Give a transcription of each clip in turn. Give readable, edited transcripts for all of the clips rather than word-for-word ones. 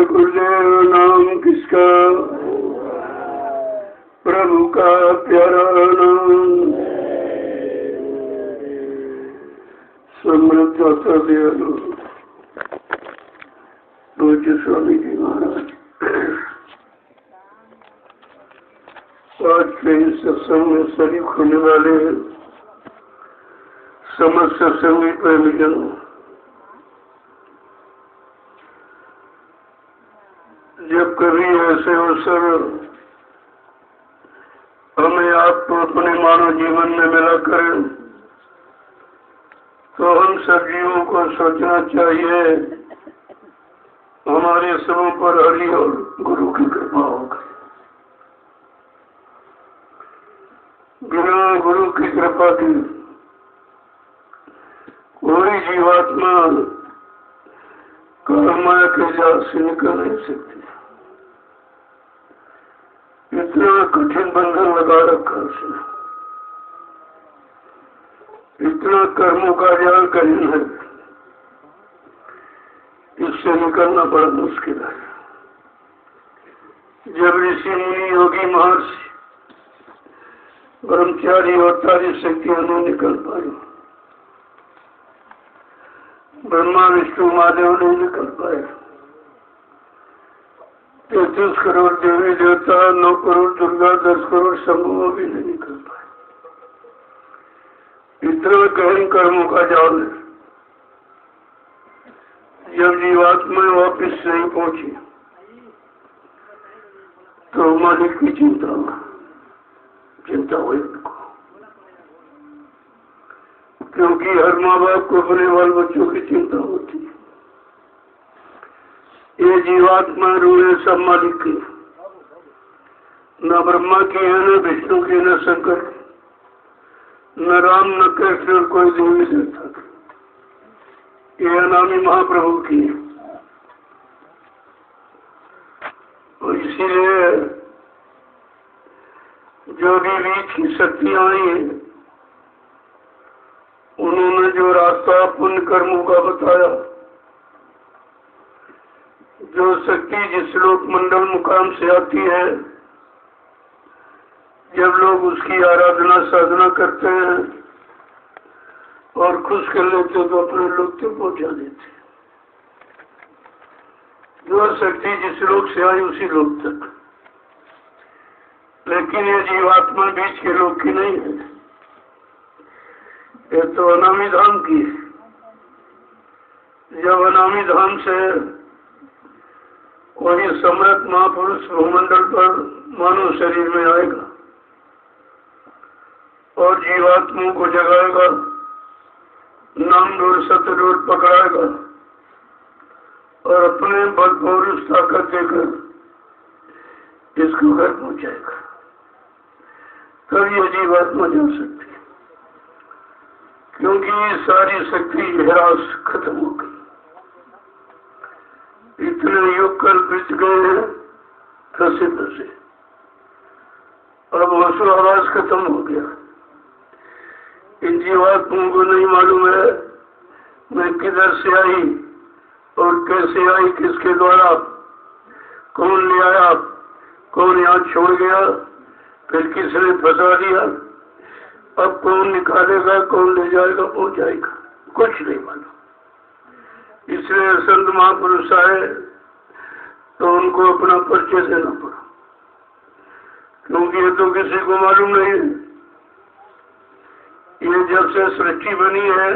गुरुदेव नाम किसका, प्रभु का प्यारा नाम। समृद्ध दयालु पूज्य स्वामी जी महाराज, आज के इस सत्संग में शरीक होने वाले समस्त सत्संगी प्रेमीजन, जब कभी ऐसे अवसर हमें आपको अपने मानव जीवन में मिला करें तो हम सब जीवों को सोचना चाहिए हमारे सबों पर हरि और गुरु की कृपा होगी। बिना गुरु की कृपा की कोई जीवात्मा कर्माया के जाल से निकल नहीं सकती। इतना कठिन बंधन लगा रखा उसने, इतना कर्मों का जाल कठिन है, इससे निकलना बड़ा मुश्किल है। जब ऋषि मुनि योगी महर्षि ब्रह्मचारी और तारी शक्तियां नहीं निकल पाई, ब्रह्मा विष्णु महादेव नहीं निकल पाए, 33 करोड़ देवी देवता, 9 करोड़ दुर्गा, 10 करोड़ शंभु भी नहीं निकल पाए। इतना गहन कर्मों का जाल है। जब जीवात्मा वापिस नहीं पहुंची तो मालिक की चिंता हुई उनको, क्योंकि हर माँ बाप को अपने बाल बच्चों की चिंता होती है। ये जीवात्मा रूह सब मालिक की, न ब्रह्मा की है, न विष्णु की, न शंकर की, न राम, न कृष्ण, कोई देवी देवता की। ये अनामी महाप्रभु की है। और इसीलिए जो भी बीच की शक्तियां आई, उन्होंने जो रास्ता पुण्य कर्मों का बताया, जो शक्ति जिस लोक मंडल मुकाम से आती है, जब लोग उसकी आराधना साधना करते हैं और खुश कर लेते तो अपने लोग तक पहुंचा देते। जो शक्ति जिस लोक से आई उसी लोक तक, लेकिन ये जीवात्मा बीच के लोग की नहीं है, ये तो अनामी धाम की है। जब अनामी धाम से वही सम्राट महापुरुष भूमंडल पर मानव शरीर में आएगा और जीवात्माओं को जगाएगा, नाम डोर सत्य डोर पकड़ाएगा और अपने बल पौरुष ताकत देकर इसको घर पहुंचाएगा, तब ये जीवात्मा जा सकती है। क्योंकि सारी शक्ति ह्रास खत्म हो गई। इतने युग कल बीत गए हैं धसे धसे, अब हंसो आवाज खत्म हो गया। इन जीवात्माओं को नहीं मालूम है मैं किधर से आई और कैसे आई, किसके द्वारा, कौन ले आया, कौन यहाँ छोड़ गया, फिर किसने फंसा दिया, अब कौन निकालेगा, कौन ले जाएगा, पहुंचाएगा, कुछ नहीं मालूम। इसलिए संत महापुरुष आए तो उनको अपना परिचय देना पड़ा, क्योंकि ये तो किसी को मालूम नहीं है। ये जब से सृष्टि बनी है,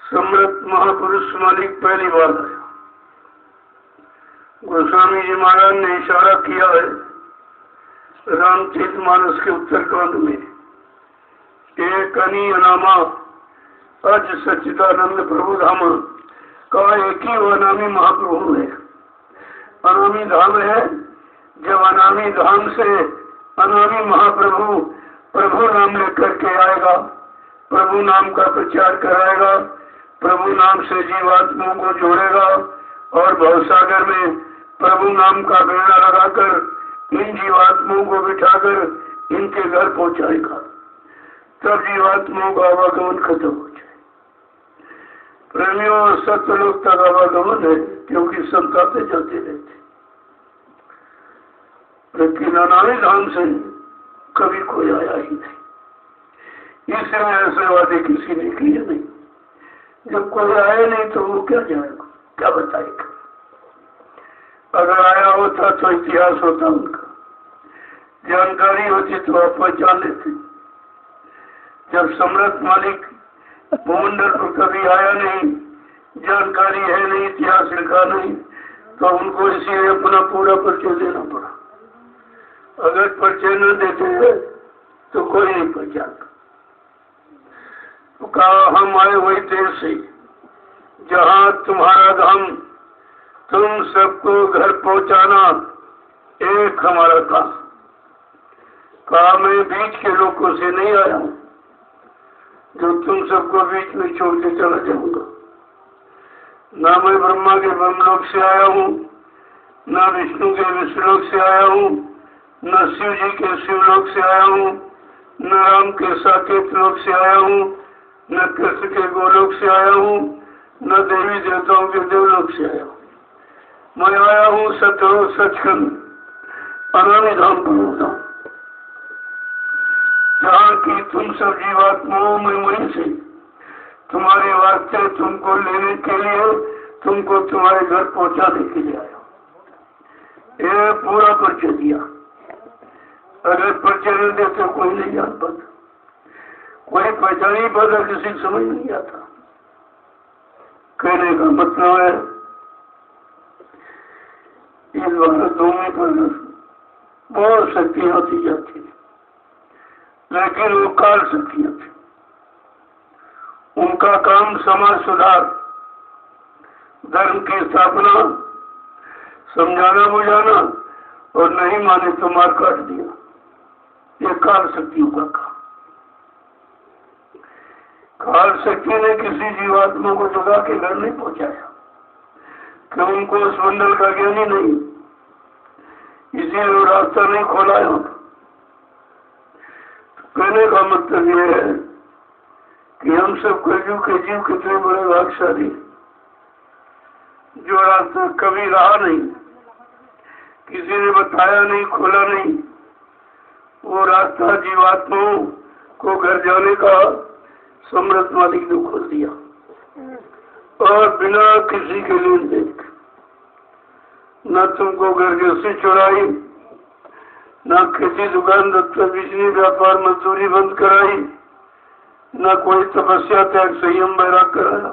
सम्राट महापुरुष मालिक पहली बार आया। गोस्वामी जी महाराज ने इशारा किया है रामचरितमानस के उत्तरकांड में, एक अनी अनामा अज सच्चिदानंद प्रभु धाम का एक ही अनामी महाप्रभु है। अनामी धाम है, जब अनामी धाम से अनामी महाप्रभु प्रभु नाम लेकर के आएगा, प्रभु नाम का प्रचार कराएगा, प्रभु नाम से जीवात्माओं को जोड़ेगा और भवसागर में प्रभु नाम का बेड़ा लगाकर इन जीवात्माओं को बिठाकर इनके घर पहुंचाएगा, तब जीवात्माओं का आवागमन खत्म हो जाए। प्रेमियों और सत्यलोक तक आवागमन है, क्योंकि संताते जाते रहते, लेकिन अनामी धाम से कभी कोई आया ही नहीं। इसलिए ऐसे वादे किसी ने किए नहीं। जब कोई आए नहीं तो वो क्या जाएगा, क्या बताएगा? अगर आया होता तो इतिहास होता, उनका जानकारी होती तो आप पहचान लेते। जब सम्राट मालिक भूमंडल पर कभी आया नहीं, जानकारी है नहीं, इतिहास लिखा नहीं, तो उनको इसीलिए अपना पूरा परिचय देना पड़ा। अगर परिचय न देते हैं तो कोई नहीं पहचानता। तो कहा हम आए वही देश से जहाँ तुम्हारा धाम, तुम सबको घर पहुँचाना एक हमारा काम। कहा मैं बीच के लोगों से नहीं आया हूँ जो तुम सबको बीच में छोड़ के चला जाऊंगा। ना मैं ब्रह्मा के ब्रह्मलोक से आया हूँ, ना विष्णु के विष्णुलोक से आया हूँ, न शिव जी के शिवलोक से आया हूँ, न राम के साकेत लोक से आया हूँ, न कृष्ण के गोलोक से आया हूँ, न देवी देवताओं के देवलोक से आया हूँ। मैं आया हूँ सतलोक सचखंड अनामी धाम पर, जहाँ की तुम सब जीवात्माओं में वहीं से तुम्हारे वास्ते, तुमको लेने के लिए, तुमको तुम्हारे घर पहुँचाने के लिए आया। ये पूरा परिचय दिया। अगर परिचय नहीं देते कोई नहीं जान पाता, कोई पहचान नहीं पाता, किसी को समझ नहीं आता। कहने का मतलब है इस भारत भूमि पर बहुत शक्तियां आती जाती है, लेकिन वो काल शक्तियां थी। उनका काम समाज सुधार, धर्म की स्थापना, समझाना बुझाना, और नहीं माने तो मार काट दिया। ये काल शक्तियों का काम। काल शक्ति ने किसी जीवात्मा को जगा के घर नहीं पहुंचाया, कि उनको उस मंडल का ज्ञान ही नहीं, इसीलिए वो रास्ता नहीं खोला है। कहने का मतलब ये है कि हम सब कलयुग के जीव कितने बड़े भाग्यशाली, जो रास्ता कभी रहा नहीं, किसी ने बताया नहीं, खोला नहीं, वो रास्ता जीवात्माओं को घर जाने का समर्थ मालिक ने खोल दिया, और बिना किसी के लेन देन, न तुमको घर गृहस्थी चुराई, न खेती दुकान दफ्तर बिजली व्यापार मजदूरी बंद कराई, न कोई तपस्या त्याग संयम बैराग कराया।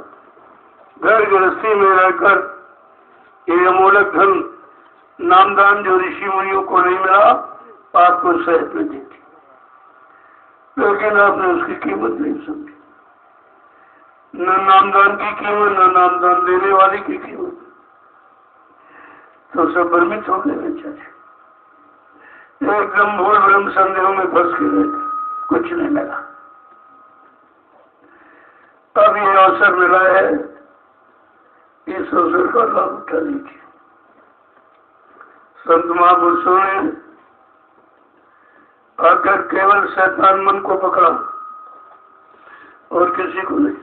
घर गृहस्थी में रहकर ये अमूलक धन नामदान जो ऋषि मुनियों को नहीं मिला, आपको सहज में दी थी, लेकिन आपने उसकी कीमत नहीं समझी। न नामदान की कीमत, न नामदान देने वाले की कीमत, तो सब भ्रमित हो गए बेचारे, एकदम भूल भ्रम संदेहों में फंस के रहे, कुछ नहीं मिला। अब ये अवसर मिला है, इस अवसर का लाभ उठा लीजिए। संत महापुरुषों ने आकर केवल शैतान मन को पकड़ा और किसी को नहीं,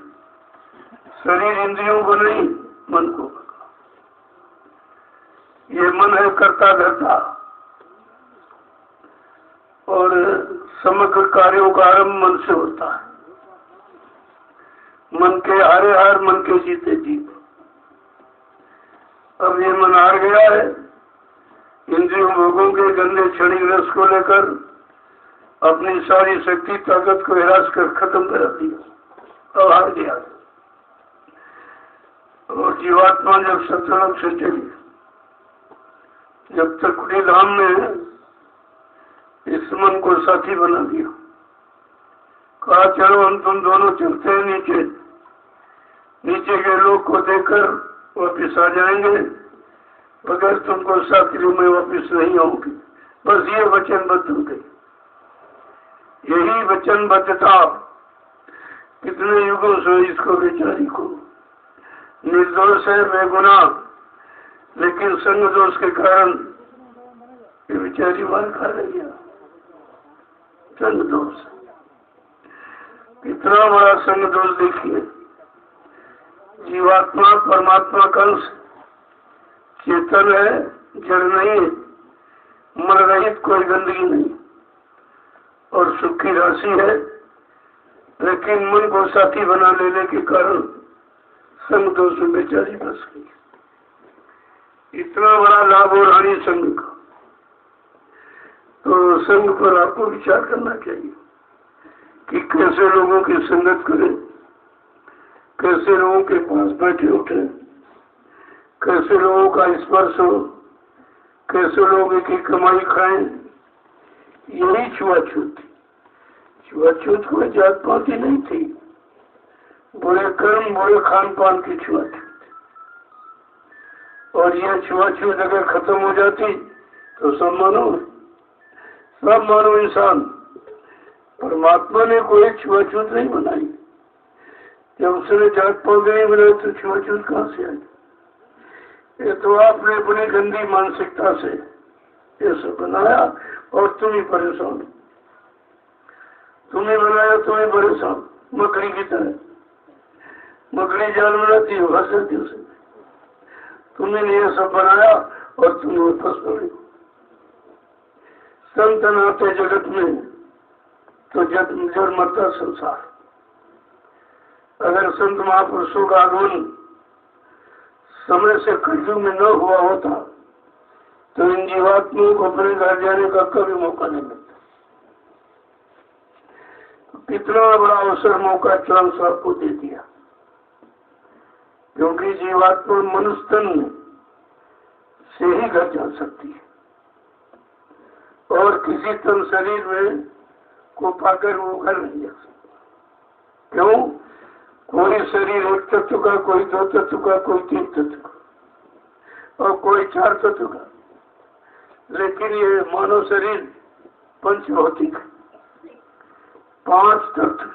शरीर इंद्रियों को नहीं, मन को पकड़ा। ये मन है कर्ता धर्ता, और समग्र कार्यों का आरंभ मन से होता है। मन के हारे हार, मन के जीते जीत। अब ये मन हार गया है, इंद्रियों भोगों के गंदे क्षणिक रस को लेकर अपनी सारी शक्ति ताकत को हिरास कर खत्म कर दिया, अब हार गया। और जीवात्मा जब सत्संग से चली, जब तक कुटी धाम में इस मन को साथी बना दिया, कहा चलो हम तुम दोनों चलते हैं नीचे, नीचे के लोग को देखकर वापिस आ जाएंगे, अगर तुमको साथी में वापिस नहीं आऊंगी। बस ये वचनबद्ध हो गई। यही वचनबद्धता कितने युगों से इसको बेचारी को, निर्दोष है, बेगुनाह, लेकिन संग दोष के कारण ये बेचारी मार खा रही है। संग दोष, कितना बड़ा संग दोष देखिए। जीवात्मा परमात्मा का अंश चेतन है, जड़ नहीं है, मन रहित, कोई गंदगी नहीं और सुख की राशि है। लेकिन मन को साथी बना लेने के कारण संग दोष में बेचारी फंस गई। इतना बड़ा लाभ हो रानी संग का, तो संग पर आपको विचार करना चाहिए कि कैसे लोगों की संगत करें, कैसे लोगों के पास बैठे उठे, कैसे लोगों का स्पर्श हो, कैसे लोगों की कमाई खाएं। यही छुआछूत थी। छुआछूत कोई जात पात ही नहीं थी, बुरे कर्म बुरे खान पान की छुआछूत। और यह छुआछूत अगर खत्म हो जाती तो सब मानव इंसान, परमात्मा ने कोई छुआछूत नहीं बनाई। जब उसने जात पात नहीं बनाई तो छुआछूत कहाँ से आई? ये तो आपने अपनी गंदी मानसिकता से ये सब बनाया और तुम ही परेशान। तुम्हें बनाया, तुम्हें परेशान। मकड़ी की तरह मकड़ी जाल बनाती हो, हंसती उसे। तुमने ये सब बनाया और तुम फंस पड़े। संत नाते जगत में तो जड़ मरता संसार। अगर संत महापुरुषों का आगमन समय से कलयुग में न हुआ होता तो इन जीवात्माओं को अपने घर जाने का कभी मौका नहीं मिलता। कितना बड़ा अवसर मौका चांस आपको दे दिया, क्योंकि जीवात्मा मनुष्य तन से ही घर जा सकती है और किसी तन शरीर में को पाकर वो घर नहीं जा सकता। क्यों? कोई शरीर एक तत्व का, कोई दो तत्व का, कोई तीन तत्व का और कोई चार तत्व का। लेकिन ये मानव शरीर पंचभौतिक, पांच तत्व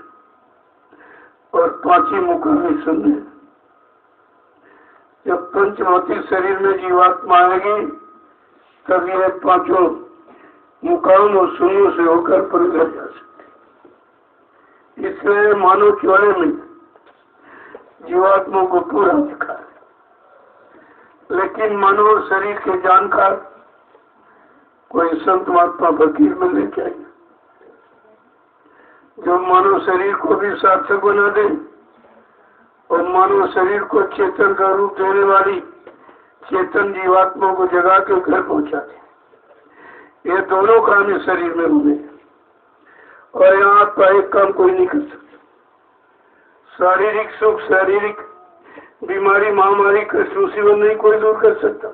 और पांच ही मुकामी सुनने। जब पंचभौतिक शरीर में जीवात्मा आएगी तब यह पांचों मुकाम और शून्यों से होकर परिग्रह जा सकते। इसलिए मानव चौड़े में जीवात्मा को पूरा दिखा है। लेकिन मानव शरीर के जानकार कोई संत महात्मा फकीर मिलने चाहिए जो मानव शरीर को भी सार्थक बना दे और मानव शरीर को चेतन का रूप देने वाली चेतन जीवात्मा को जगा के घर पहुंचा दे। ये दोनों काम इस शरीर में हुए और यहाँ आपका एक काम कोई नहीं कर सकता। शारीरिक सुख, शारीरिक बीमारी, महामारी, कष्ट, मुसीबत नहीं कोई दूर कर सकता।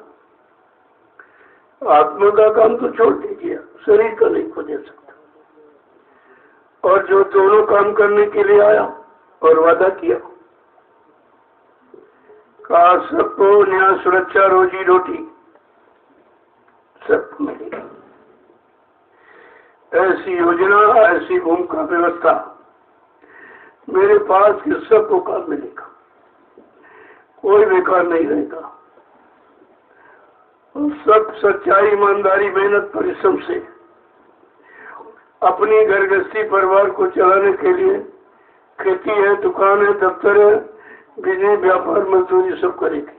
आत्मा का काम तो छोड़ दीजिए, शरीर का नहीं को दे सकता। और जो दोनों काम करने के लिए आया और वादा किया, कहा सबको न्याय, सुरक्षा, रोजी रोटी सबको मिलेगी। ऐसी योजना, ऐसी भूमिका व्यवस्था मेरे पास कि सबको काम मिलेगा, कोई बेकार नहीं रहेगा। और सब सच्चाई, ईमानदारी, मेहनत, परिश्रम से अपनी घर गृहस्थी परिवार को चलाने के लिए खेती है, दुकान है, दफ्तर है, बिजनेस, व्यापार, मजदूरी सब करेगी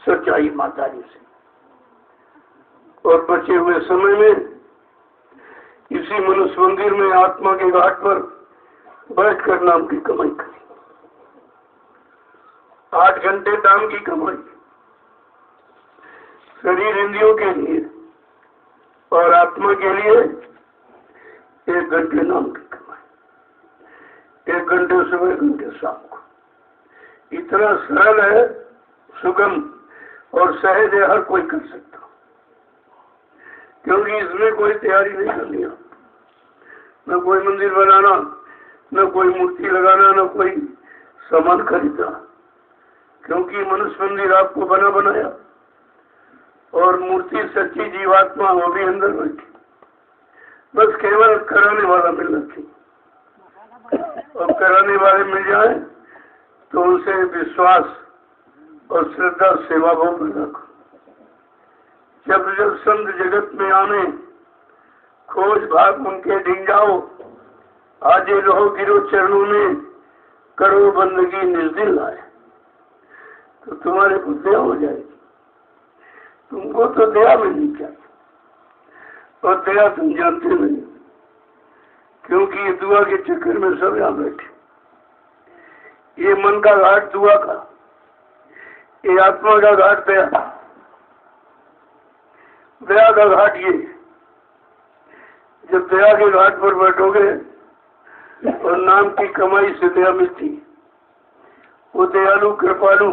सच्चाई, ईमानदारी से। और बचे हुए समय में इसी मनुष्य मंदिर में आत्मा के घाट पर बैठकर नाम की कमाई करें। 8 घंटे दाम की कमाई शरीर इंद्रियों के लिए और आत्मा के लिए 1 घंटे नाम की कमाई। 1 घंटे सुबह, 1 घंटे शाम को। इतना सरल है, सुगम और सहज है, हर कोई कर सकता, क्योंकि इसमें कोई तैयारी नहीं करनी है। न कोई मंदिर बनाना, न कोई मूर्ति लगाना, न कोई सामान खरीदना, क्योंकि मनुष्य मंदिर आपको बना बनाया और मूर्ति सच्ची जीवात्मा वो भी अंदर बैठी। बस केवल कराने वाला मिलना चाहिए और कराने वाले मिल जाए तो उनसे विश्वास और श्रद्धा, सेवा भाव पैदा करो। जब जब संत जगत में आने खोज भाग उनके ढिंग जाओ, आजे रहो गिरो चरणों में, करो बंदगी निर्दिल लाए। तो तुम्हारे को दया हो जाएगी। तुमको तो दया मिलनी चाहिए, और दया तुम जानते नहीं, क्योंकि ये दुआ के चक्कर में सब यहाँ बैठे। ये मन का घाट दुआ का, ये आत्मा का घाट दया, दया का घाट ये। जब दया के घाट पर बैठोगे और नाम की कमाई से दया मिलती, वो दयालु कृपालु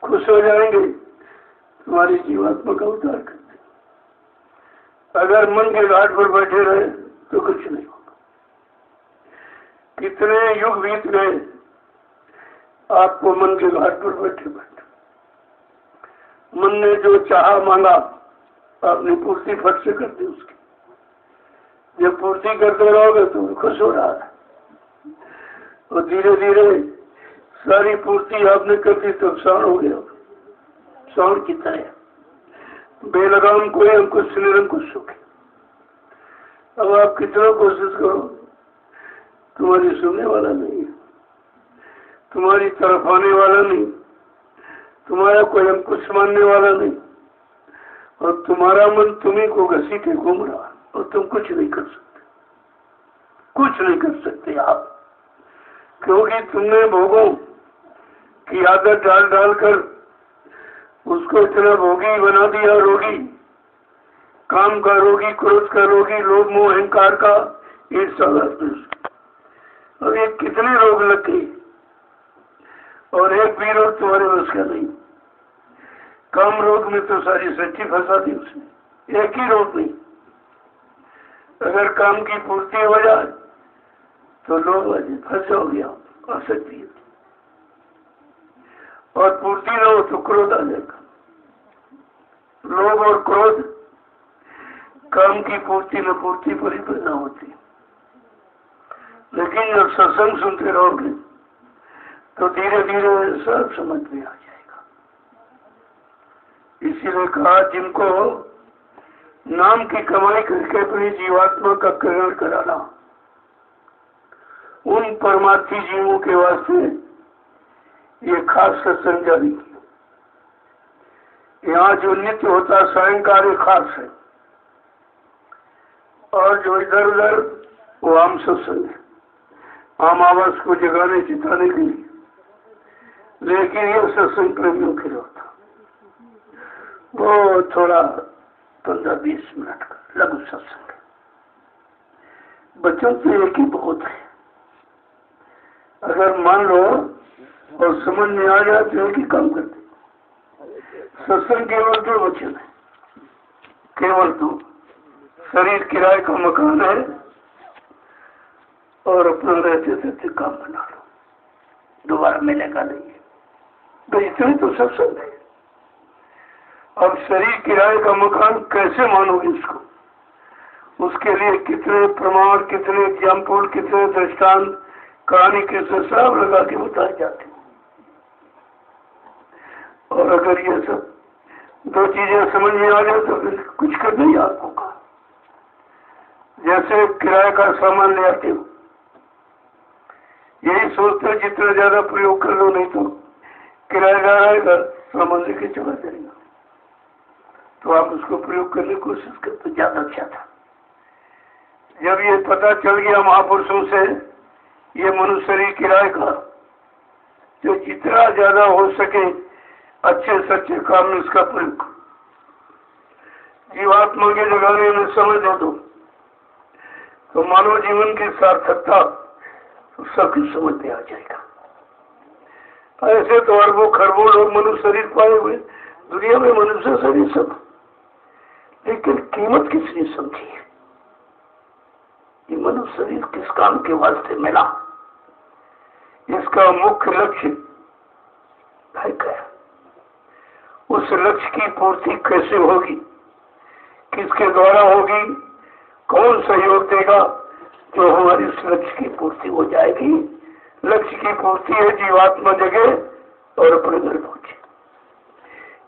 खुश हो जाएंगे, तुम्हारी जीवात्मा का उद्धार करते। अगर मन के घाट पर बैठे रहे तो कुछ नहीं होगा। कितने युग बीत गए आपको मन के घाट पर बैठे बैठे। मन ने जो चाहा मांगा आपने पूर्ति फट से कर दी उसकी। जब पूर्ति करते रहोगे तो खुश हो रहा है, और धीरे धीरे सारी पूर्ति आपने कर दी तो श्रावण हो गया। श्रावण की तरह बेलगाम कोई अंकुश निरंकुश सुख। अब आप कितना कोशिश करो, तुम्हारी सुनने वाला नहीं है, तुम्हारी तरफ आने वाला नहीं, तुम्हारा कोई अंकुश मानने वाला नहीं, और तुम्हारा मन तुम्ही को घसीटे घूम रहा, और तुम कुछ नहीं कर सकते, कुछ नहीं कर सकते आप, क्योंकि तुमने भोगों की आदत डाल डाल कर उसको इतना भोगी बना दिया। रोगी, काम का रोगी, क्रोध का रोगी, लोभ मोह अहंकार का, ईर्ष्या, और ये कितने रोग लग गए, और एक भी रोग तुम्हारे बस का नहीं। काम रोग में तो सारी सच्ची फंसा दी उसने, एक ही रोग नहीं। अगर काम की पूर्ति हो जाए तो लोग फंस जाओगे आप, आसक्ति है, और पूर्ति न हो तो क्रोध आ जाएगा। लोभ और क्रोध काम की पूर्ति न पूर्ति पर ही पैदा होती। लेकिन जब सत्संग सुनते रहोगे तो धीरे धीरे सब समझ में आ जाएगा। इसीलिए कहा, जिनको नाम की कमाई करके अपनी जीवात्मा का कल्याण कराना, उन परमार्थी जीवों के वास्ते ये खास सत्संग जारी किया। यहाँ जो नित्य होता सायंकाल खास है, और जो इधर उधर वो आम सत्संग है, आम आवास को जगाने चिताने के लिए। लेकिन ये सत्संग प्रेमियों के लिए होता, वो थोड़ा 15-20 मिनट का लघु सत्संग है। बच्चों से एक ही बहुत है, अगर मान लो और समझ में आ जाए तो एक ही काम करते। सत्संग केवल 2 वचन है, केवल 2। शरीर किराए का मकान है, और अपना रहते रहते काम बना लो, दोबारा मिलेगा नहीं। तो इतने तो सत्संग है। अब शरीर किराए का मकान कैसे मानोगे इसको? उसके लिए कितने प्रमाण, कितने एग्जाम्पल, कितने दृष्टांत, कहानी किससे सब लगा के बताए जाते। और अगर ये सब 2 चीजें समझ में आ जाए तो फिर कुछ कर नहीं आपको का। जैसे किराए का सामान ले आते हो, यही सोचते हो जितना ज्यादा प्रयोग कर लो, नहीं तो किराएदार आएगा सामान लेके चला जाएगा, तो आप उसको प्रयोग करने की कोशिश करते ज्यादा अच्छा था। जब ये पता चल गया महापुरुषों से ये मनुष्य शरीर किराए का, तो जितना ज्यादा हो सके अच्छे सच्चे काम में इसका प्रयोग, जीवात्मा के जगाने में समय दे दो, तो मानव जीवन की सार्थकता तो सब कुछ समझ में आ जाएगा। ऐसे तो अरबों खरबों लोग मनुष्य शरीर पाए हुए दुनिया में, मनुष्य शरीर सब, लेकिन कीमत किसने समझी है? ये मनुष्य शरीर किस काम के वास्ते मिला, इसका मुख्य लक्ष्य है क्या? उस लक्ष्य की पूर्ति कैसे होगी, किसके द्वारा होगी, कौन सहयोग देगा जो हमारी उस लक्ष्य की पूर्ति हो जाएगी। लक्ष्य की पूर्ति है जीवात्मा जगे और अपने घर पहुंचे।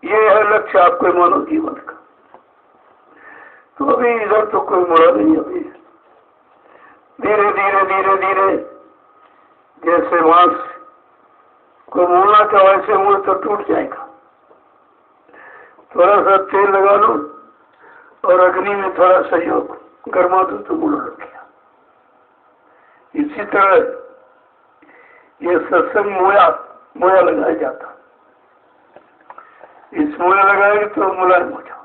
ये है लक्ष्य आपके मानव जीवन का। तो अभी इधर तो कोई मुड़ा नहीं। अभी धीरे धीरे धीरे धीरे जैसे मांस कोई मोड़ना चाहो ऐसे मुड़ तो टूट जाएगा। थोड़ा सा तेल लगा लो और अग्नि में थोड़ा सहयोग गर्मा दो तो मुड़ लग गया। इसी तरह ये सत्संग मोया लगाया जाता। इस मोया लगाएंगे तो मुलायम हो जाओ।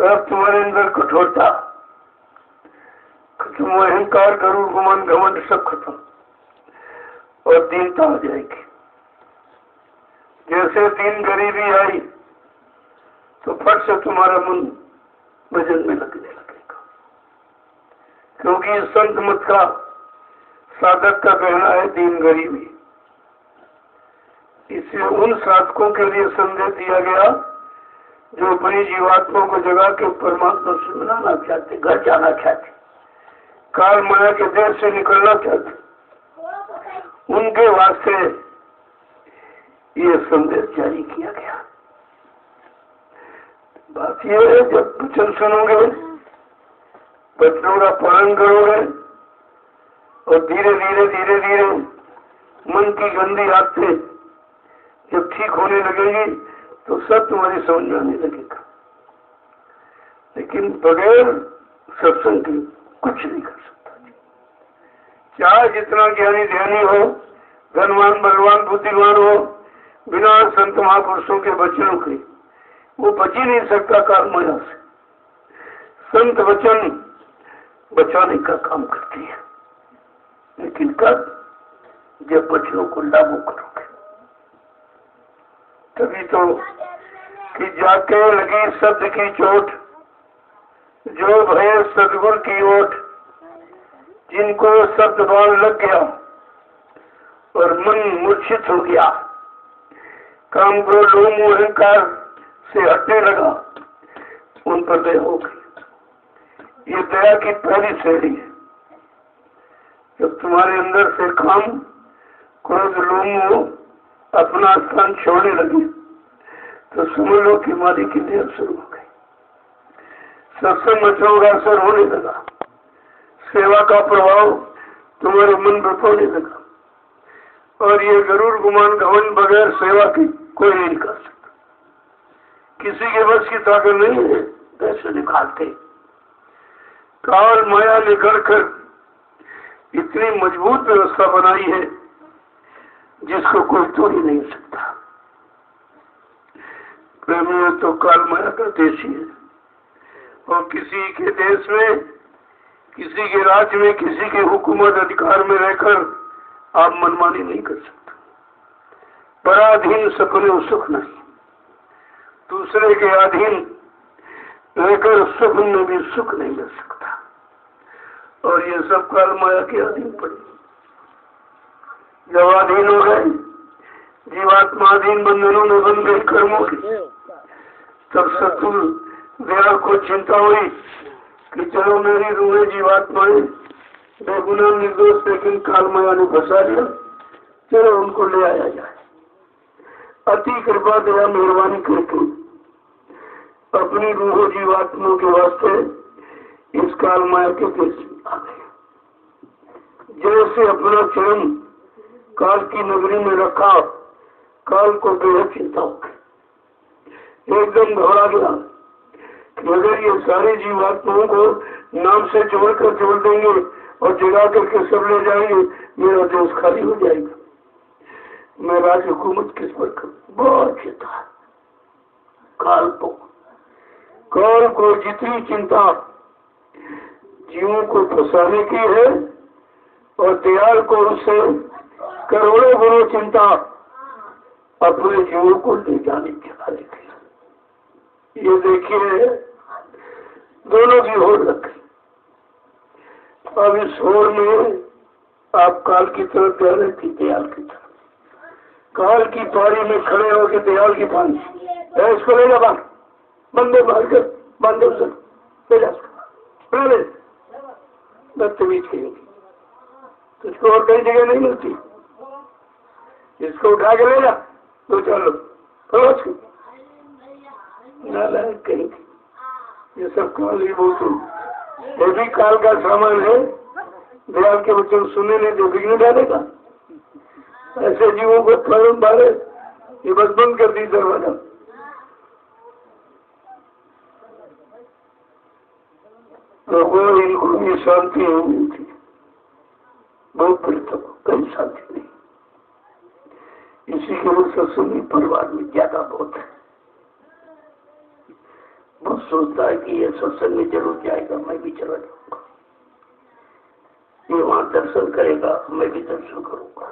अब तुम्हारे अंदर कठोरता खत्म, अहंकार गरुड़ गुमान घमंड सब खत्म और दीनता आ जाएगी। जैसे दीन गरीबी आई तो फट से तुम्हारा मन भजन में लगने लगेगा, क्योंकि संत मत का साधक का कहना है दीन गरीबी। इसलिए उन साधकों के लिए संदेश दिया गया जो अपनी जीवात्मा को जगा के परमात्मा से मिलाना चाहते, घर जाना चाहते, काल माया के देश से निकलना चाहते, उनके वास्ते ये संदेश जारी किया गया। बात यह है, जब वचन सुनोगे, वचनों का पालन करोगे और धीरे धीरे मन की गंदी आदतें जब ठीक होने लगेगी तो सब तुम्हारी समझ में आने लगेगा। लेकिन बगैर सत्संग के कुछ नहीं कर सकता। चाहे जितना ज्ञानी ध्यानी हो, धनवान बलवान बुद्धिमान हो, बिना संत महापुरुषों के वचनों के वो बच ही नहीं सकता काल माया से। संत वचन बचाने का काम करती है, लेकिन कब? जब वचनों को लागू करोगे तभी तो। कि जाके लगी शब्द की चोट, जो भय सदगुरु की ओट, जिनको शब्द बाण लग गया और मन मूर्छित हो गया, काम क्रोध लोभ अहंकार से हटने लगा, उन पर दया हो गई। ये दया की पहली श्रेणी है। जब तुम्हारे अंदर से काम क्रोध लोभ अपना स्थान छोड़ने लगे तो समझ लो कि मालिक की दया शुरू हो गई। सत्संग वचनों का असर होने लगा, सेवा का प्रभाव तुम्हारे मन पर पड़ने लगा। और ये गरुड़ गुमान घमंड बगैर सेवा की कोई नहीं कर सकता। किसी के बस की ताकत नहीं है पैसे निकालते। काल माया ने गढ़कर इतनी मजबूत व्यवस्था बनाई है जिसको कोई तोड़ ही नहीं सकता। प्रेमियों, तो काल माया का देश ही है, और किसी के देश में, किसी के राज्य में, किसी के हुकूमत अधिकार में रहकर आप मनमानी नहीं कर सकते। पराधीन सपने सुख नहीं, दूसरे के अधीन रहकर सुख में भी सुख नहीं मिल सकता। और ये सब काल माया के अधीन पड़े। जब अधीन हो गए, जीवात्मा अधीन बंधनों में बन गई कर्मों की, तब सतुल दया को चिंता हुई कि चलो मेरी रूहें जीवात्माएं बेगुनाह निर्दोष, लेकिन काल माया ने फंसा दिया, चलो उनको ले आया जाए। अति कृपा दया मेहरबानी करके अपनी रूह जीवात्माओं के वास्ते इस काल माया के देश आ गए। जैसे अपना चरण काल की नगरी में रखा, काल को बेहद चिंता हो गई। एकदम घबरा गया कि अगर ये सारे जीवात्माओं को नाम से जोड़कर जोड़ देंगे और जगा करके सब ले जाएंगे, मेरा देश खाली हो जाएगा। मैं राज हुकूमत किस पर करूं? बहुत चिंता। काल को जितनी चिंता जीवों को फंसाने की है, और दयाल को उससे करोड़ों गुणों चिंता अपने जीवों को ले जाने चलाने की। ये देखिए, दोनों की होड़ लग गई। अब इस होड़ में आप काल की तरफ जा रहे थे, दयाल की तरफ। काल की पारी में खड़े होकर दयाल की पानी, इसको ले जा बाहर, बंदे मार कर बांधो से ले जा, बदतमीज कहेंगे। तुझको और कई जगह नहीं मिलती, इसको उठा के ले जा, तो चलो कहेंगे। ये सब काल ही बोलते, ये भी काल का सामान है। दयाल के वचन सुनने ने जो विघ्न डालेगा, ऐसे जीवों को प्राण मारे, ये बस बंद कर दी दरवाजा। तो वो इनको ये शांति नहीं थी, बहुत बड़ी तो कहीं शांति नहीं। इसी के लिए सत्संगी परिवार में ज्यादा बहुत है। बहुत सोचता है कि ये सत्संग में जरूर जाएगा, मैं भी चला जाऊंगा, ये वहां दर्शन करेगा, मैं भी दर्शन करूंगा,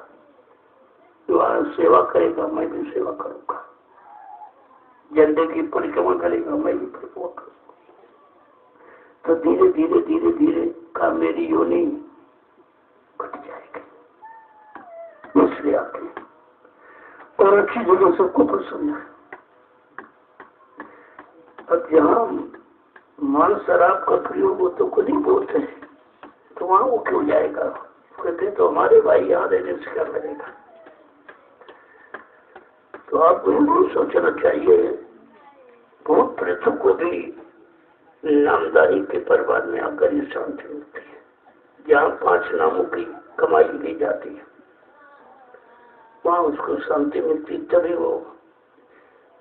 वहां सेवा करेगा, मैं भी सेवा करूंगा, झंडे की परिक्रमा करेगा, मैं भी परिक्रमा करूंगा। तो धीरे धीरे धीरे धीरे का मेरी योनि घट जाएगी। इसलिए आके और अच्छी जगह सबको पसंद है। अब जहाँ मांस शराब का प्रयोग हो तो खुद ही बोलते हैं, तो वहां वो क्यों जाएगा? कहते तो हमारे भाई यहाँ रहने से क्या मिलेगा। तो आपको ये सोचना चाहिए, बहुत प्रेतों को भी नामदारी के परिवार में आकर ही शांति मिलती है। जहाँ 5 नामों की कमाई ली जाती है वहाँ उसको शांति मिलती, तभी वो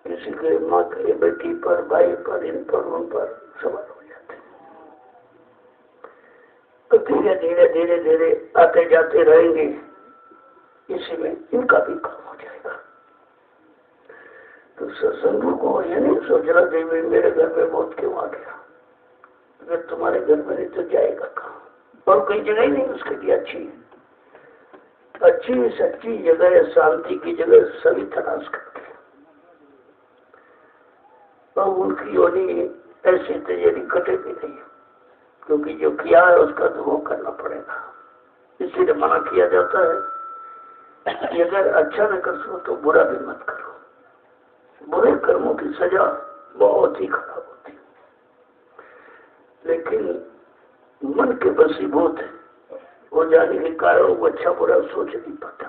किसी के माँ के बेटी पर, भाई पर, इन पर, उन पर सवाल हो जाते हैं। तो धीरे धीरे धीरे धीरे आते जाते रहेंगे, इसी में इनका भी काम हो जाएगा। तो सत्संग को ये नहीं सोचना चाहिए मेरे घर में मौत क्यों आ गया। अगर तुम्हारे घर में नहीं तो जाएगा कहाँ? और कोई जगह ही नहीं उसके लिए अच्छी सच्ची जगह, शांति की जगह सभी तलाश करते हैं। तो उनकी योनि ऐसी तैयारी कटेगी नहीं, क्योंकि जो किया है उसका तो वो करना पड़ेगा। इसीलिए मना किया जाता है कि अगर अच्छा न कर सको तो बुरा भी मत करो। बुरे कर्मों की सजा बहुत ही खराब होती है, लेकिन मन के वशीभूत हो जाने के कारण वो अच्छा बुरा सोच नहीं पाता।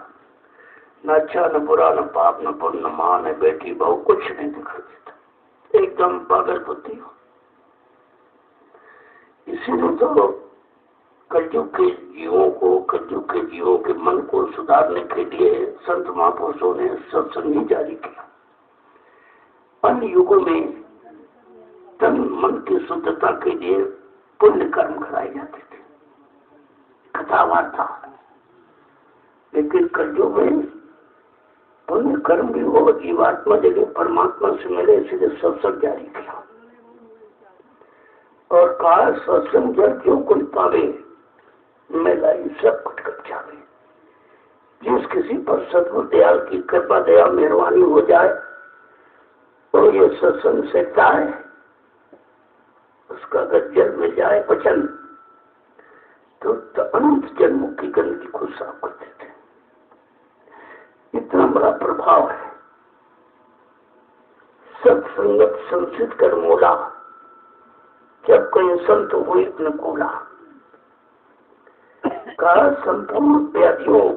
न अच्छा न बुरा, न पाप न पुण्य, न माँ न बेटी बहू, कुछ नहीं दिखाई देता, एकदम पागल बुद्धि हो। इसीलिए तो कलयुग के जीवों के मन को सुधारने के लिए संत महापुरुषों ने सत्संग ही जारी किया। अन्य युगों में तन मन की शुद्धता के लिए पुण्य कर्म कराए जाते थे, कथा वार्ता, लेकिन कलयुग में पुण्य कर्म भी हो, जीवात्मा जगह परमात्मा से मिले, इसलिए सत्संग जारी किया। और कहा सत्संग जब जो कुल पावे मैं लाई सब कुछ कट जावे। जिस किसी पर सतगुरु दयाल की कृपा दया मेहरबानी हो जाए तो ये सत्संग से है, उसका अगर जल मिल जाए वचन तो अनंत जन्मों की गंदगी को साफ कर देते हैं। इतना बड़ा प्रभाव है। सत्संगत संसित कर मोला, जब कोई संत हुई अनुकूला। कहा संपूर्ण व्याधियों,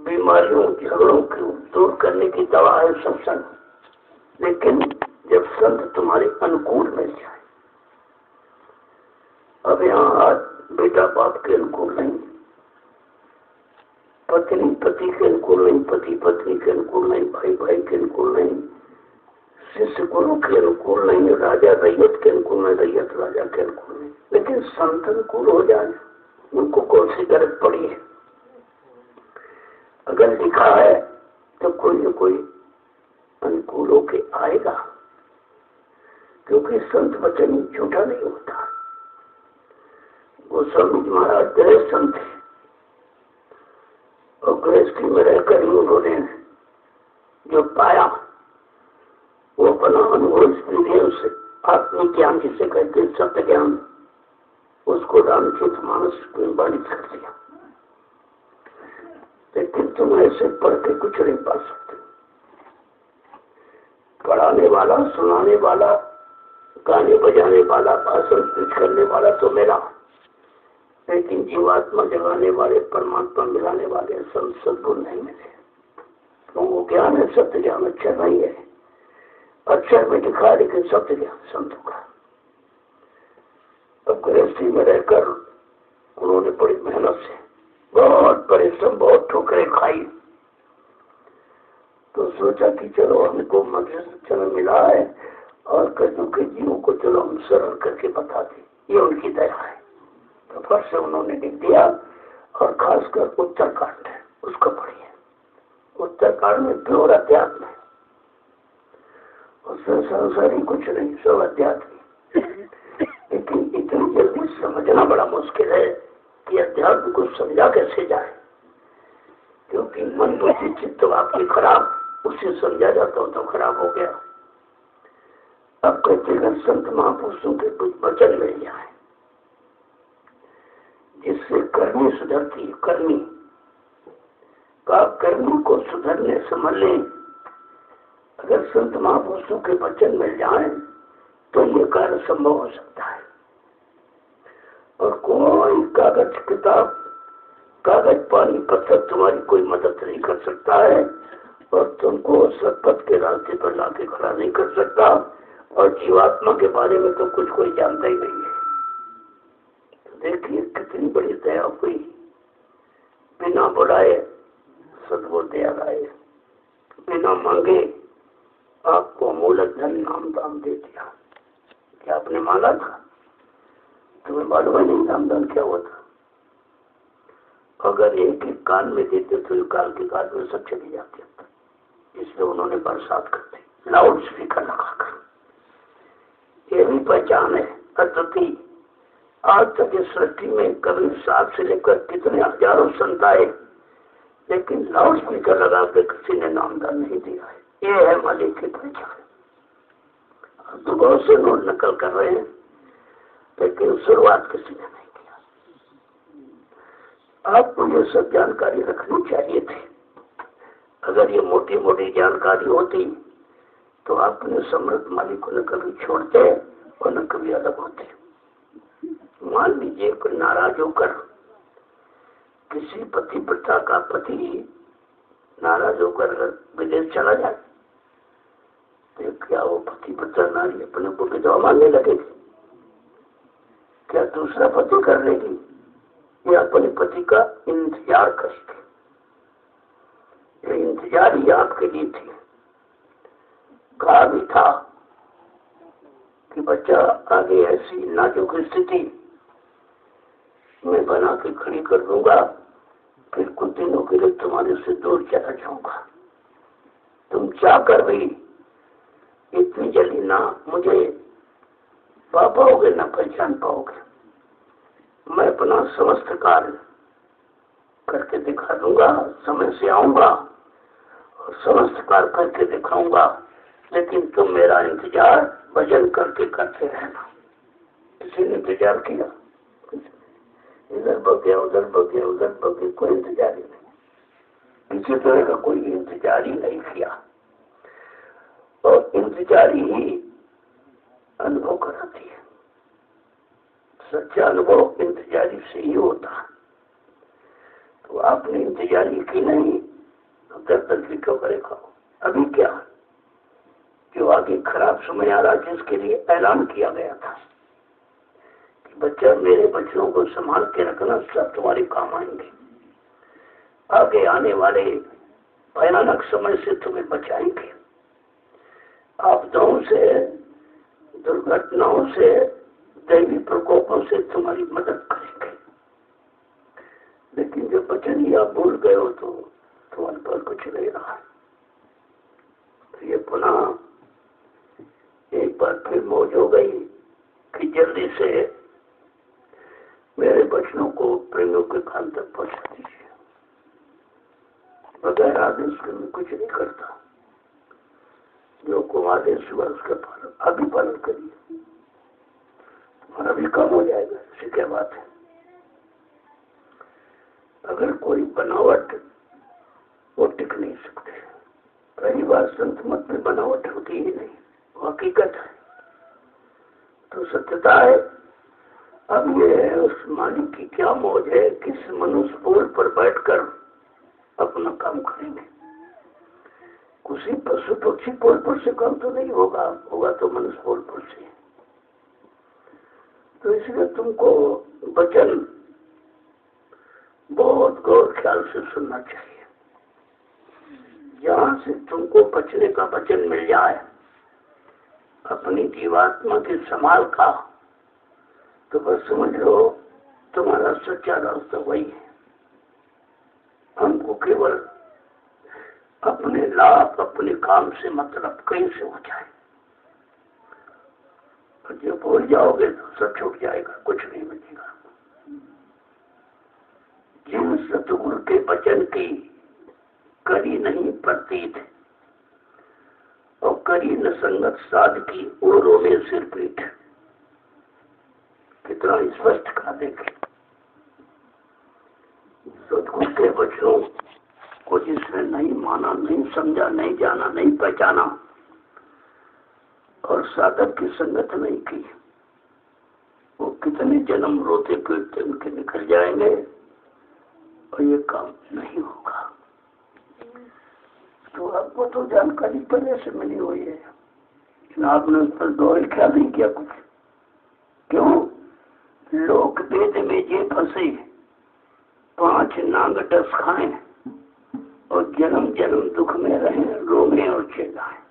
बीमारियों, झगड़ों को दूर करने की दवा है सत्संग, लेकिन जब संत तुम्हारे अनुकूल मिल जाए। अब यहाँ आज बेटा बाप के अनुकूल नहीं, पत्नी पति के अनुकूल नहीं, पति पत्नी के अनुकूल नहीं, भाई भाई के अनुकूल नहीं, शिष्य गुरु के अनुकूल नहीं, राजा रैयत के अनुकूल नहीं, रैयत राजा के अनुकूल नहीं, लेकिन संत अनुकूल हो जाए उनको कौन सी गरज पड़ी है? अगर लिखा है तो कोई न कोई अनुकूल होके आएगा, क्योंकि संत वचन झूठा नहीं होता। गोस्वामी महाराज गृहस्थ संत थे और गृहस्थी में रहकर ही उन्होंने जो पाया वो अपना अनुभव से आत्मिक ज्ञान जिसे कहते हैं सत्य ज्ञान, उसको रामचरित मानस में वर्णित कर दिया। लेकिन तुम ऐसे पढ़ के कुछ नहीं पा सकते। पढ़ाने वाला, सुनाने वाला, गाने बजाने वाला, भाषण स्पीच करने वाला तो मेरा, लेकिन जीवात्मा जगाने वाले, परमात्मा मिलाने वाले संत सद्गुण नहीं मिले। तो वो ज्ञान है, सत्य ज्ञान अच्छा नहीं है, अक्षर में लिखा है लेकिन सत्य ज्ञान संतों का। अब गृहस्थी में रहकर उन्होंने बड़ी मेहनत से, बहुत परिश्रम, बहुत ठोकरें खाई, तो सोचा कि चलो हमको मनुष्य मिला है और कद्दू के जीवों को चलो हम सरल करके बता दें, ये उनकी दया है। तो फिर से उन्होंने लिख दिया, और खासकर उत्तरकांड है उसको पढ़िए। उत्तरकांड में प्योर अध्यात्म है, उसमें संसारी कुछ नहीं, सब अध्यात्म। लेकिन इतनी जल्दी समझना बड़ा मुश्किल है कि अध्यात्म को समझा कैसे जाए, क्योंकि मन बुद्धि चित्त आपकी खराब, उसे समझा जाता हो तो खराब हो गया। अब कहते हैं संत महापुरुषों के कुछ वचन मिल जाए जिससे कर्मी सुधरती है। कर्मी का कर्मी को सुधरने संभलने अगर संत महापुरुषों के वचन मिल जाए तो ये कार्य संभव हो सकता है। और कोई कागज किताब, कागज पानी पत्थर तुम्हारी कोई मदद नहीं कर सकता है, और तुमको सतपथ के रास्ते पर लाके खड़ा नहीं कर सकता। और जीवात्मा के बारे में तो कुछ कोई जानता ही नहीं है। तो देखिए कितनी बड़ी दया हुई, बिना बुलाए सदगुरु दया लाए, बिना मांगे आपको अमूलक धन नाम दाम दे दिया। क्या आपने मांगा था? तुम्हें मालूम है नहीं नाम दान क्या होता? अगर एक एक कान में देते तो काल के काल में सब चले जाते। इसलिए उन्होंने बरसात कर दी लाउड स्पीकर लगाकर। ये भी पहचान है अद्वितीय। आज तक इस सृष्टि में कभी 7 से लेकर कितने हजारों संत आए, लेकिन लाउड स्पीकर लगा के किसी ने नामदान नहीं दिया है। ये है मालिक की पहचान। तो बहुत से नोट नकल कर रहे हैं, लेकिन शुरुआत किसी ने नहीं किया। आपको ये सब जानकारी रखनी चाहिए थी। अगर ये मोटी मोटी जानकारी होती तो आप अपने समृद्ध मालिक को न कभी छोड़ते और न कभी अलग होते। मान लीजिए कोई नाराज होकर किसी पतिव्रता का पति नाराज होकर विदेश चला जाए, तो क्या वो पतिव्रता नारी अपने को विधवा मानने लगेगी? क्या दूसरा पति कर लेगी या अपने पति का इंतजार करेगी? ये इंतजार ही आपके लिए थी। कहा भी था कि बच्चा आगे ऐसी नाजुक स्थिति मैं बना के खड़ी कर दूंगा, फिर कुछ दिनों के लिए तुम्हारे से दूर चला जाऊंगा। तुम क्या कर भी इतनी जल्दी ना मुझे पा पाओगे ना पहचान पाओगे। मैं अपना समस्त कार्य करके दिखा दूंगा, समय से आऊंगा और समस्त कार्य करके दिखाऊंगा, लेकिन तुम मेरा इंतजार भजन करके करते रहना। किसी ने इंतजार किया? इधर बगे उधर बगे उधर बगे, कोई इंतजार ही नहीं। किसी तरह का कोई इंतजार ही नहीं किया। और इंतजारी ही अनुभव कराती है। सच्चा अनुभव इंतजारी से ही होता है। तो आपने इंतजारी की नहीं तो दर्द भी क्यों करेगा? अभी क्या जो आगे खराब समय आ रहा, जिसके लिए ऐलान किया गया था कि बच्चा मेरे बच्चों को संभाल के रखना, सब तुम्हारे काम आएंगे। आगे आने वाले भयानक समय से तुम्हें बचाएंगे, आपदाओं से, दुर्घटनाओं से, दैवी प्रकोपों से तुम्हारी मदद करेंगे। लेकिन जब वचन ही आप भूल गए हो तो तुम्हारे पास कुछ नहीं रहा। तो ये पुनः एक बार फिर मौज हो गई कि जल्दी से मेरे बच्चों को प्रेमियों के कान तक पहुंचा दीजिए। बगैर आदेश के मैं कुछ नहीं करता। जो को आदेश हुआ उसका पालन अभी पालन करिए, तुम्हारा भी काम हो जाएगा। ऐसी क्या बात है? अगर कोई बनावट वो टिक नहीं सकते। पहली बार संत मत में बनावट होती ही नहीं, वो हकीकत है तो सत्यता है। अब ये उस मालिक की क्या मौज है, किस मनुष्य पोल पर बैठकर अपना काम करेंगे। किसी पशु पक्षी पोल पर से काम तो नहीं होगा, होगा तो मनुष्य पोल पर से। तो इसलिए तुमको वचन बहुत गौर ख्याल से सुनना चाहिए। जहाँ से तुमको बचने का वचन मिल जाए अपनी जीवात्मा के संभाल का, तो बस समझ लो तुम्हारा सच्चा रास्ता वही है। हमको केवल अपने लाभ अपने काम से मतलब कहीं से हो जाए, और जब भूल जाओगे तो सब छूट जाएगा, कुछ नहीं मिलेगा। जिन सतगुरु के वचन की करी नहीं प्रतीत और करी न संगत साध की ओरों में सिर पीठ, कितना स्पष्ट कहा देखे। सतगुरु के वचनों को जिसने नहीं माना, नहीं समझा, नहीं जाना, नहीं पहचाना और साधक की संगत नहीं की, वो कितने जन्म रोते पीटते उनके निकल जाएंगे और ये काम नहीं होगा। तो आपको तो जानकारी पहले से मिली हुई है, आपने उस पर गौर ख्याल नहीं किया कुछ। क्यों? लोक वेद में जे फंसे 5 नांग डस खाएं और जन्म जन्म दुख में रहे, रोने और चिल्लाएं।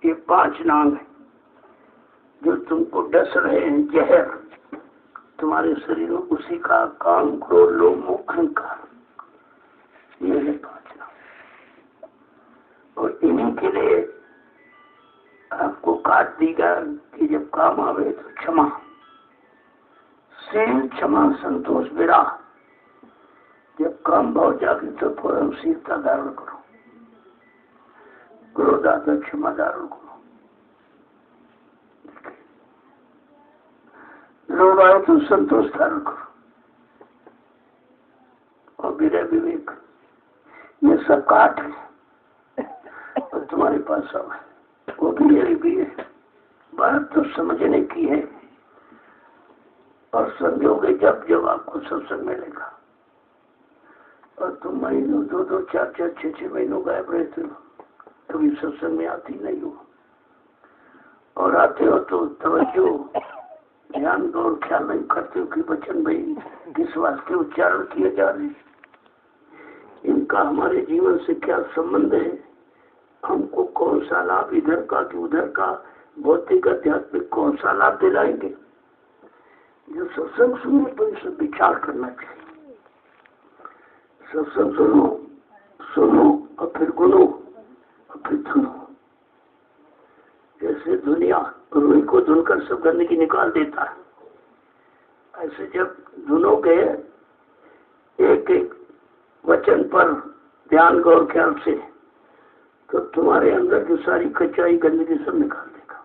ये 5 नांग है जो तुमको डस रहे हैं, जहर तुम्हारे शरीर में, उसी का काम, क्रोध, लोभ, मोह, अहंकार, ये है 5 नांग। और इन्हीं के लिए आपको काट देगा कि जब काम आवे तो क्षमा, सेन, क्षमा, संतोष, विराह। जब काम भाव जागे तो फौरन शीलता धारण करो, क्रोध आता क्षमा धारण करो, लोभ आए तो संतोष धारण करो, और विरह विवेक, ये सब काट है और तुम्हारे पास सब है। वो भी यही भी है। बात तो समझने की है, और समझोगे जब जब आपको सत्संग मिलेगा। और तुम महीनों 2-2, 4-4, 6-6 महीनों गायब रहते हो, कभी सत्संग में आती नहीं हो, और आते हो तो तवज्जो, ध्यान और ख्याल नहीं करते हो कि वचन भाई किस वास्ते उच्चारण किए जा रहे हैं, इनका हमारे जीवन से क्या संबंध है, हमको कौन सा लाभ इधर का कि उधर का, भौतिक आध्यात्मिक कौन सा लाभ दिलाएंगे। जो सत्संग सुनो तो इस विचार करना चाहिए। सत्संग सुनो और फिर गुनो और फिर धुनो। जैसे दुनिया रुई को धुलकर सब गंदगी निकाल देता है, ऐसे जब धुनोगे एक एक वचन पर ध्यान गौर ख्याल से, तो तुम्हारे अंदर की सारी कच्चाई गंदगी सब निकाल देगा।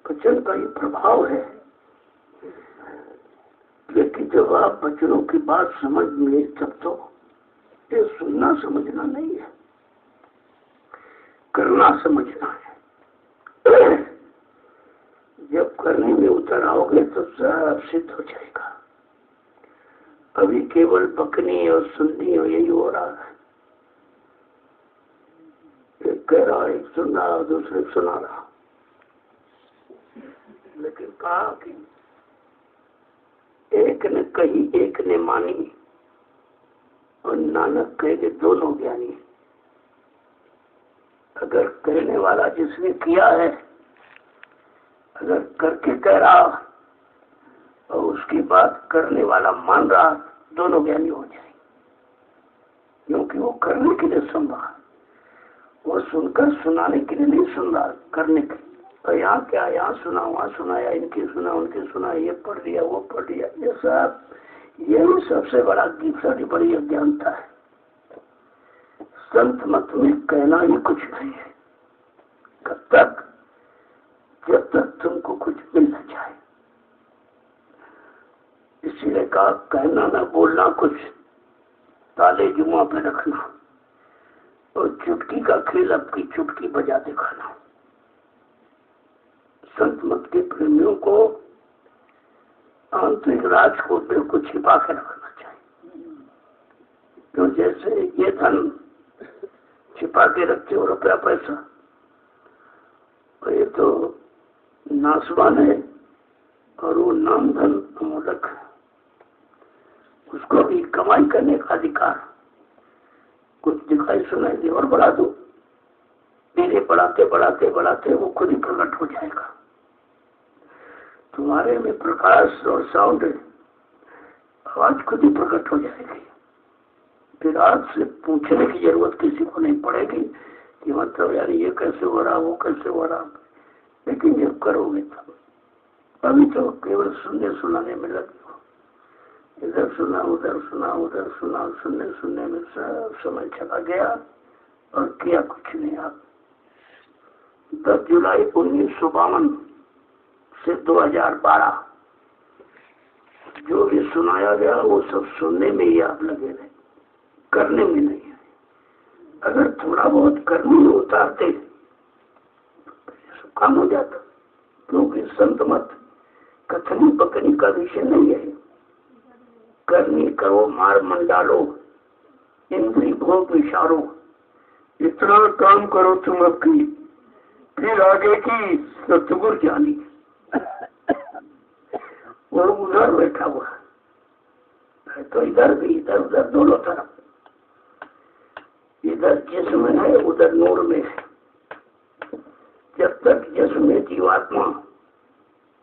वचन का ये प्रभाव है। लेकिन जब आप वचनों की बात समझ में, तब तो ये सुनना समझना नहीं है, करना समझना है। जब करने में उतर आओगे तो सब सिद्ध हो जाएगा। अभी केवल बकनी और सुननी और यही हो रहा है। एक कह रहा, एक सुन रहा, दूसरे सुना रहा। लेकिन कहा कि एक ने कही एक ने मानी, और नानक कहे दोनों ज्ञानी। अगर कहने वाला जिसने किया है, अगर करके कह रहा और उसकी बात करने वाला मान रहा, दोनों ज्ञानी हो जाएंगे। क्योंकि वो करने के लिए सुन रहा, वो सुनकर सुनाने के लिए नहीं सुन रहा, करने के लिए। और यहाँ क्या, यहाँ सुना, वहाँ सुनाया, इनकी सुना, उनकी सुना, ये पढ़ दिया, वो पढ़ दिया, ये सब, यही सबसे बड़ा सारी बड़ी अज्ञानता है। संत मत में कहना ही कुछ नहीं है, कब तक, जब तक तुमको कुछ मिल न जाए। इसीलिए कहा, कहना ना बोलना कुछ, ताले जुमा पे रखना, और चुटकी का खेल अपनी चुटकी बजा दिखाना। संत मत के प्रेमियों को आंतरिक राज को बिल्कुल छिपा के रखना चाहिए। तो जैसे ये धन छिपा के रखते हो, रुपया पैसा, और ये तो नासवान है, और वो नाम धन अमूलक है, उसको भी कमाई करने का अधिकार, कुछ दिखाई सुनाई दे और बढ़ा दो, धीरे बढ़ाते बढ़ाते बढ़ाते वो खुद ही प्रकट हो जाएगा। तुम्हारे में प्रकाश और साउंड, आवाज खुद ही प्रकट हो जाएगी। फिर आज से पूछने की जरूरत किसी को नहीं पड़ेगी कि मतलब यार ये कैसे हो रहा, वो कैसे हो रहा। लेकिन जब करोगे तब, अभी तो केवल सुनने सुनाने में लगे हो, इधर सुना उधर सुना उधर सुना, सुनने सुनने में सब समय चला गया और किया कुछ नहीं। आप 10 जुलाई 1952 से 2012 जो भी सुनाया गया वो सब सुनने में ही आप लगे रहे, करने में नहीं है। अगर थोड़ा बहुत करने में उतारते तो काम हो जाता, क्योंकि संत मत कथनी पकनी का विषय नहीं है। करनी करो मार मंडालो, इंद्री भोग विचारो, इतना काम करो तुम अब की, फिर आगे की सतगुर जानी। वो उधर बैठा हुआ है तो इधर भी, इधर उधर दोनों तरफ, इधर जिस्म है उधर नूर में है। जब तक जिस्म में जीवात्मा,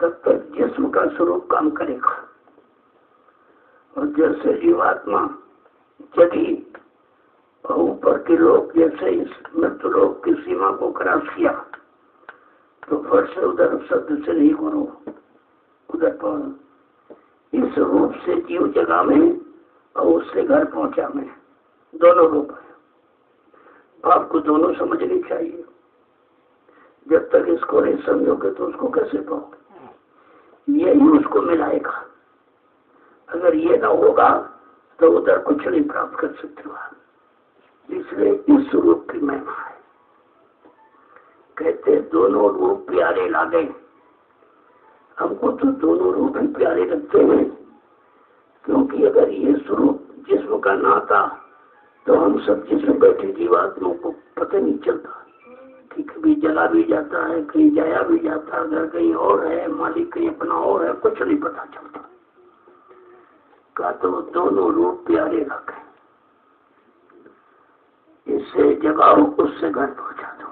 तब तक जिस्म का स्वरूप काम करेगा। और जैसे जीवात्मा जगी और ऊपर के लोग जैसे इस मृत्यु लोग की सीमा को क्रॉस किया, तो फिर से उधर शब्द से नहीं करो, उधर पहुंच। इस रूप से जीव जगह में और उससे घर पहुंचा में दोनों रूप है। आपको दोनों समझनी चाहिए। जब तक इसको नहीं समझोगे तो उसको कैसे पाओगे? यही उसको मिलाएगा। अगर ये ना होगा तो उधर कुछ नहीं प्राप्त कर सकते हो। इसलिए इस रूप की महिमा है। कहते दोनों रूप प्यारे लागे। हमको तो दोनों रूप ही प्यारे लगते हैं, क्योंकि अगर ये स्वरूप जिस्म का ना था तो हम सब जिसमें बैठे जीवात्माओं को पता नहीं चलता कि कभी जला भी जाता है, कहीं जाया भी जाता है, अगर कहीं और है, मालिक कहीं अपना और है, कुछ नहीं पता चलता। का तो दोनों रूप प्यारे लगे, इससे जगाओ उससे घर पहुंचा दो।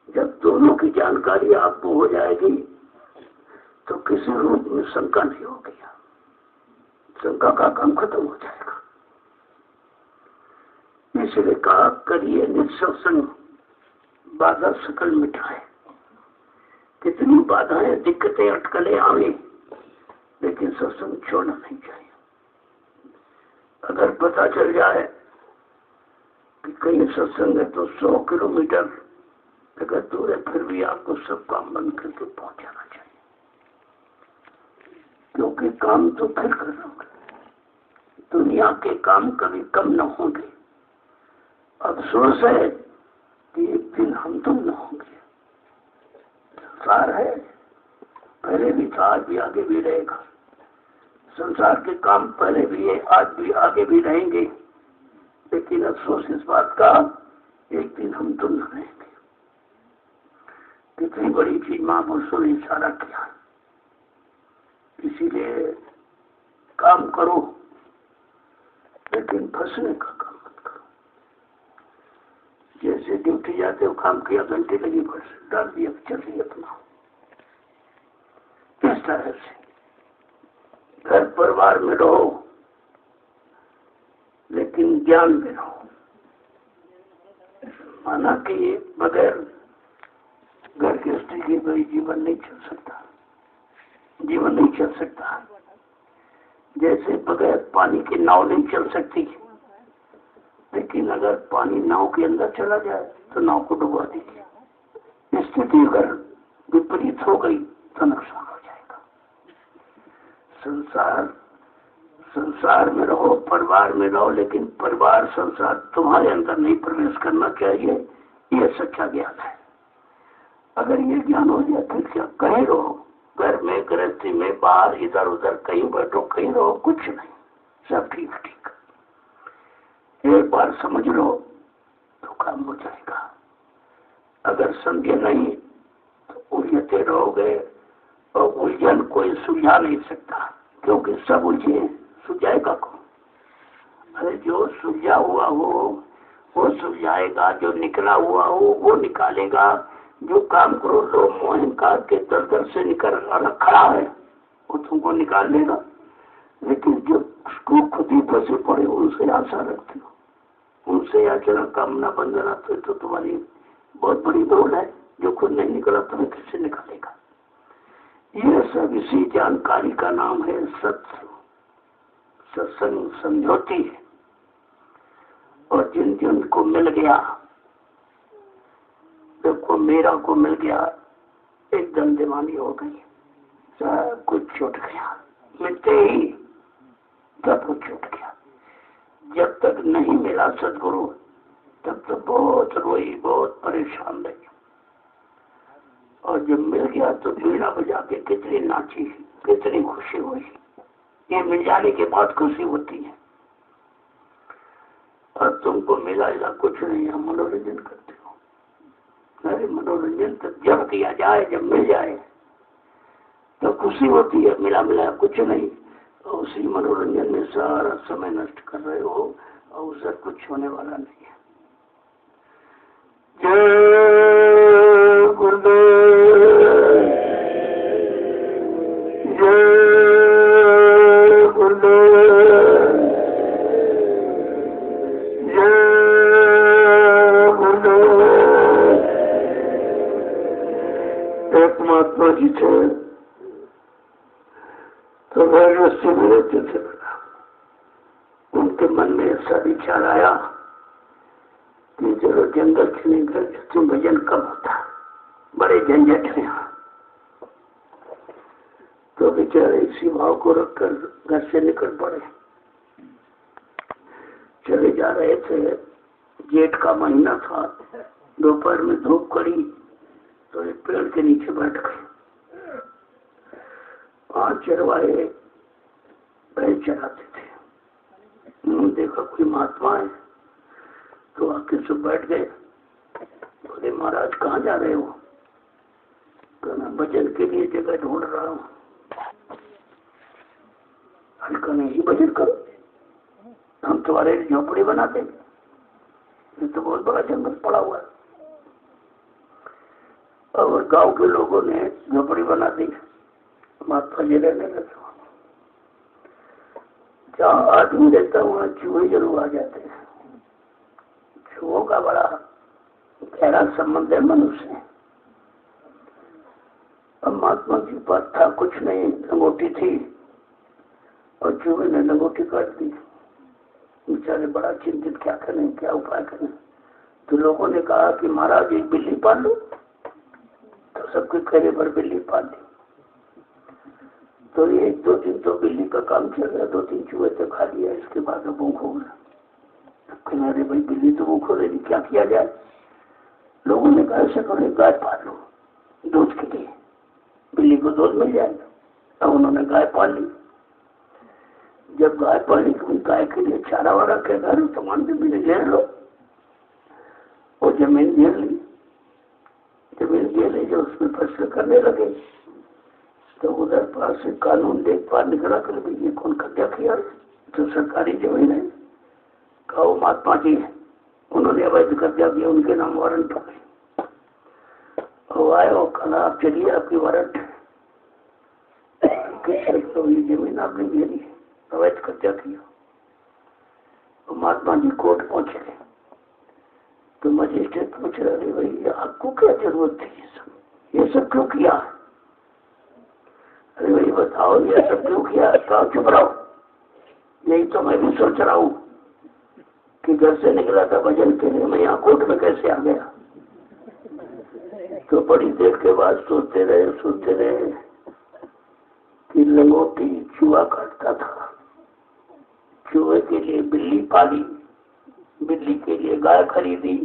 जब दोनों की जानकारी आपको हो जाएगी तो किसी रूप में शंका नहीं होगी, शंका का काम खत्म हो जाएगा। इसलिए कहा करिए निसत्संग, बाधा सकल मिटाए। कितनी बाधाएं दिक्कतें अटकलें आवे, लेकिन सत्संग छोड़ना नहीं चाहिए। अगर पता चल जाए कि कहीं सत्संग है तो 100 किलोमीटर अगर दूर है, फिर भी आपको सब काम बंद करके पहुंचाना चाहिए, क्योंकि काम तो फिर करोगे। दुनिया के काम कभी कम न होंगे। अफसोस है कि एक दिन हम तुम न होंगे। संसार है, पहले भी था, आज भी आगे भी रहेगा। संसार के काम पहले भी है, आज भी आगे भी रहेंगे। लेकिन अफसोस इस बात का, एक दिन हम तुम न रहेंगे। कितनी बड़ी चीज महापुरुषों ने इशारा किया। इसीलिए काम करो, लेकिन फंसने का काम मत करो। जैसे ड्यूटी जाते हो, काम किया, घंटे लगी, बस डाल दिया, चलिए अपना। इस तरह से घर परिवार में रहो, लेकिन ज्ञान में रहो। माना कि बगैर घर की स्त्री के कोई जीवन नहीं चल सकता, जीवन नहीं चल सकता। जैसे बगैर पानी की नाव नहीं चल सकती, लेकिन अगर पानी नाव के अंदर चला जाए तो नाव को डुबा देगी। स्थिति अगर विपरीत हो गई तो नुकसान हो जाएगा। संसार में रहो, परिवार में रहो, लेकिन परिवार संसार तुम्हारे अंदर नहीं प्रवेश करना चाहिए। ये सच्चा ज्ञान है। अगर ये ज्ञान हो जाए फिर क्या, कहीं रहो, घर में, गृहस्थी में, बाहर, इधर उधर कहीं बैठो, कहीं रहो, कुछ नहीं, सब ठीक ठीक। एक बार समझ लो तो काम हो जाएगा। अगर समझे नहीं तो उलझते रहोगे, और उलझन कोई सुलझा नहीं सकता, क्योंकि सब उलझे, सुलझाएगा कौन? अरे में जो सुलझा हुआ हो वो सुलझाएगा, जो निकला हुआ हो वो निकालेगा, जो काम करो लोग मोहनकार के दलदल से निकल खड़ा है वो तुमको निकाल लेगा। लेकिन जो उसको खुद ही फंसे पड़े उनसे आशा रखते हो, उनसे आचरण कामना बंधना तो तुम्हारी बहुत बड़ी भूल है। जो खुद नहीं निकला तुम्हें किससे निकालेगा। यह सब इसी जानकारी का नाम है सत्संग समझौती है। और जिन जिन को मिल गया, देखो मेरा को मिल गया एकदम दीवानी हो गई, सब कुछ छूट गया, मिलते ही सब कुछ छूट गया। जब तक नहीं मिला सदगुरु तब तक बहुत रोई, बहुत परेशान रही। और जब मिल गया तो बीड़ा बजा के कितनी नाची, कितनी खुशी हुई। ये मिल जाने के बाद खुशी होती है। और तुमको मिला इला कुछ नहीं, हम मनोरंजन करते हो। अरे मनोरंजन तो जब किया जाए, जब मिल जाए तो खुशी होती है। मिला मिला कुछ नहीं, तो उसी मनोरंजन में सारा समय नष्ट कर रहे हो और उससे कुछ होने वाला नहीं है। जय गुरुदेव, जय गुरुदेव, जय गुरुदेव। एक महात्मा जी थे तो रस्सी में रहते थे। उनके मन में ऐसा विचार आया कि चलो जंगल से निकल जाते, भजन कम होता, बड़े झंझट है। तो बेचारे इसी भाव को रखकर घर से निकल पड़े। चले जा रहे थे, जेठ का महीना था, दोपहर में धूप कड़ी तो एक पेड़ के नीचे बैठ गए। 5 चरवाहे बैल चराते थे। देखा कोई महात्मा है तो आके सब बैठ गए। बोले महाराज कहाँ जा रहे हो? कहना भजन के लिए जगह ढूंढ रहा हूँ। हल्का नहीं भजन करो, हम तुम्हारे लिए झोपड़ी बना देंगे, ये तो बहुत बड़ा जंगल पड़ा हुआ है। और गांव के लोगों ने झोपड़ी बना दी, महात्मा जी रहने लगे। जहाँ आदमी रहता वहाँ चूहे जरूर आ जाते हैं। चूहों का बड़ा गहरा संबंध है मनुष्य से। अब महात्मा के पास था कुछ नहीं, लंगोटी थी और चूहे ने लंगोटी काट दी। बेचारे बड़ा चिंतित, क्या करें, क्या उपाय करें। तो लोगों ने कहा कि महाराज एक बिल्ली पाल लो। तो सबके कहने पर बिल्ली पाल ली। तो 1-2 दिन तो बिल्ली का काम चल रहा, 2-3 चूहे तो खा लिया। इसके बाद भूख हो गया। अरे भाई बिल्ली तो भूख हो रही, क्या किया जाए? लोगों ने कहा ऐसा करो गाय पाल लो दूध के लिए, बिल्ली को दूध मिल जाएगा। अब उन्होंने गाय पाल ली। जब गाय पाली तो गाय के लिए चारा वारा के घर सामान जमीन घेर लो। वो जमीन घेर ली, जमीन घेर ली, जो उसमें फसल करने लगे तो उधर पास से कानून देख पार निकला कर भी ये कौन कब्जा किया, तो सरकारी जमीन है। कहो महात्मा जी है, उन्होंने अवैध कब्जा किया, उनके नाम वारंट हो गए। और आए वो कल आप चलिए, आपकी वारंट तो ये जमीन आपने घेरी है, अवैध कब्जा किया। तो महात्मा जी कोर्ट पहुंचे तो मजिस्ट्रेट पूछ रहे भाई आपको क्या जरूरत थी, ये सब क्यों किया? अरे भाई बताओ ये सब क्यों किया? कहाँ चुप रहो, यही तो मैं भी सोच रहा हूँ कि घर से निकला था भजन के लिए, मैं यहाँ कोर्ट में कैसे आ गया। तो बड़ी देर के बाद सोचते रहे कि लंगोटी चूहा काटता था, चूहे के लिए बिल्ली पाली, बिल्ली के लिए गाय खरीदी,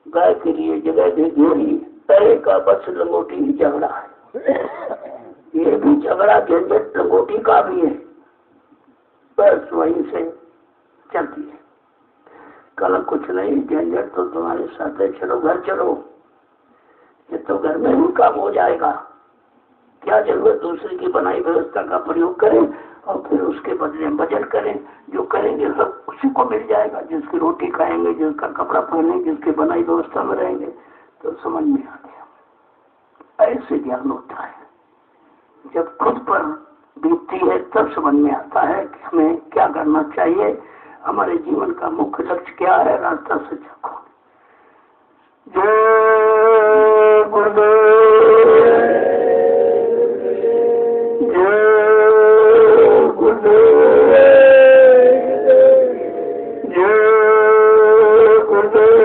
गाय के लिए जगह घेरी, तरह का बस लंगोटी ही झगड़ा है। ये भी झगड़ा झंझट लंगोटी का भी है, बस वहीं से चलती है। कल कुछ नहीं, झंझट तो तुम्हारे साथ है, चलो घर चलो, ये तो घर में ही काम हो जाएगा। क्या जरूरत दूसरे की बनाई व्यवस्था का प्रयोग करें और फिर उसके बदले भजन करें। जो करेंगे सब उसी सबको मिल जाएगा। जिसकी रोटी खाएंगे, जिसका कपड़ा पहनेंगे, जिसकी बनाई व्यवस्था में रहेंगे, तो समझ में आ गया। ऐसे ज्ञान होता है। जब खुद पर बीतती है तब समझ में आता है कि हमें क्या करना चाहिए, हमारे जीवन का मुख्य लक्ष्य क्या है, रास्ता सच्चा कौन। जय गुरुदेव, जय गुरुदेव, जय गुरुदेव,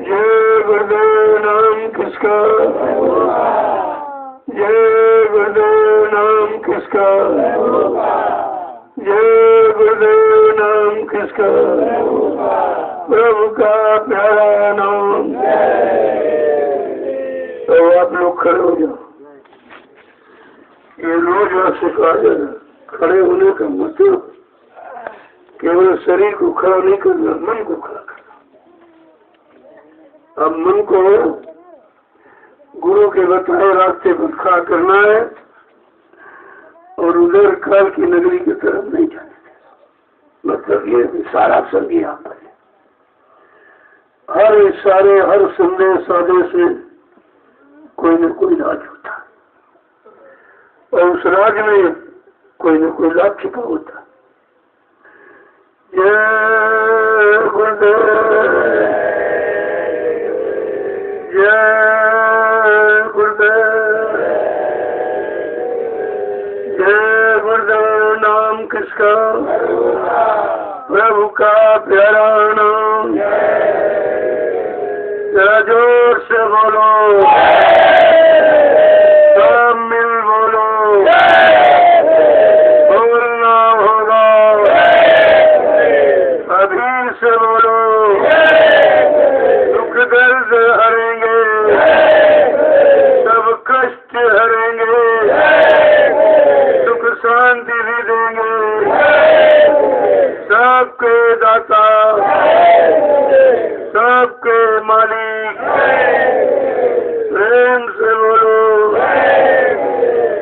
जय गुरुदेव। नाम किसका, जय गुरुदेव। नाम किसका, जय गुरुदेव। नाम किसका, प्रभु का प्यारा नाम। तो आप लोग खड़े हो जाओ। ये रोज आपसे कहा जाएगा, खड़े होने का मतलब केवल शरीर को खड़ा नहीं करना, मन को खड़ा करना। अब मन को गुरु के बताए रास्ते पर खड़ा करना है और उधर काल की नगरी की तरफ नहीं जाने देना। मतलब ये सारा समझिए आप पहले। हर इशारे, हर संदेश आदेश में कोई न कोई राज होता है और उस राज में कोई न कोई लाभ छिपा होता है। जय गुरुदेव, जय गुरुदेव, जय गुरुदेव। नाम किसका, प्रभु का प्यारा नाम। जरा जोर से बोलो, सब मिल बोलो, बोलना होगा, अभी से बोलो। दुख दर्द हरेंगे, सब कष्ट हरेंगे, सुख शांति भी देंगे, सबके दाता, सबके मालिक। प्रेम से बोलो,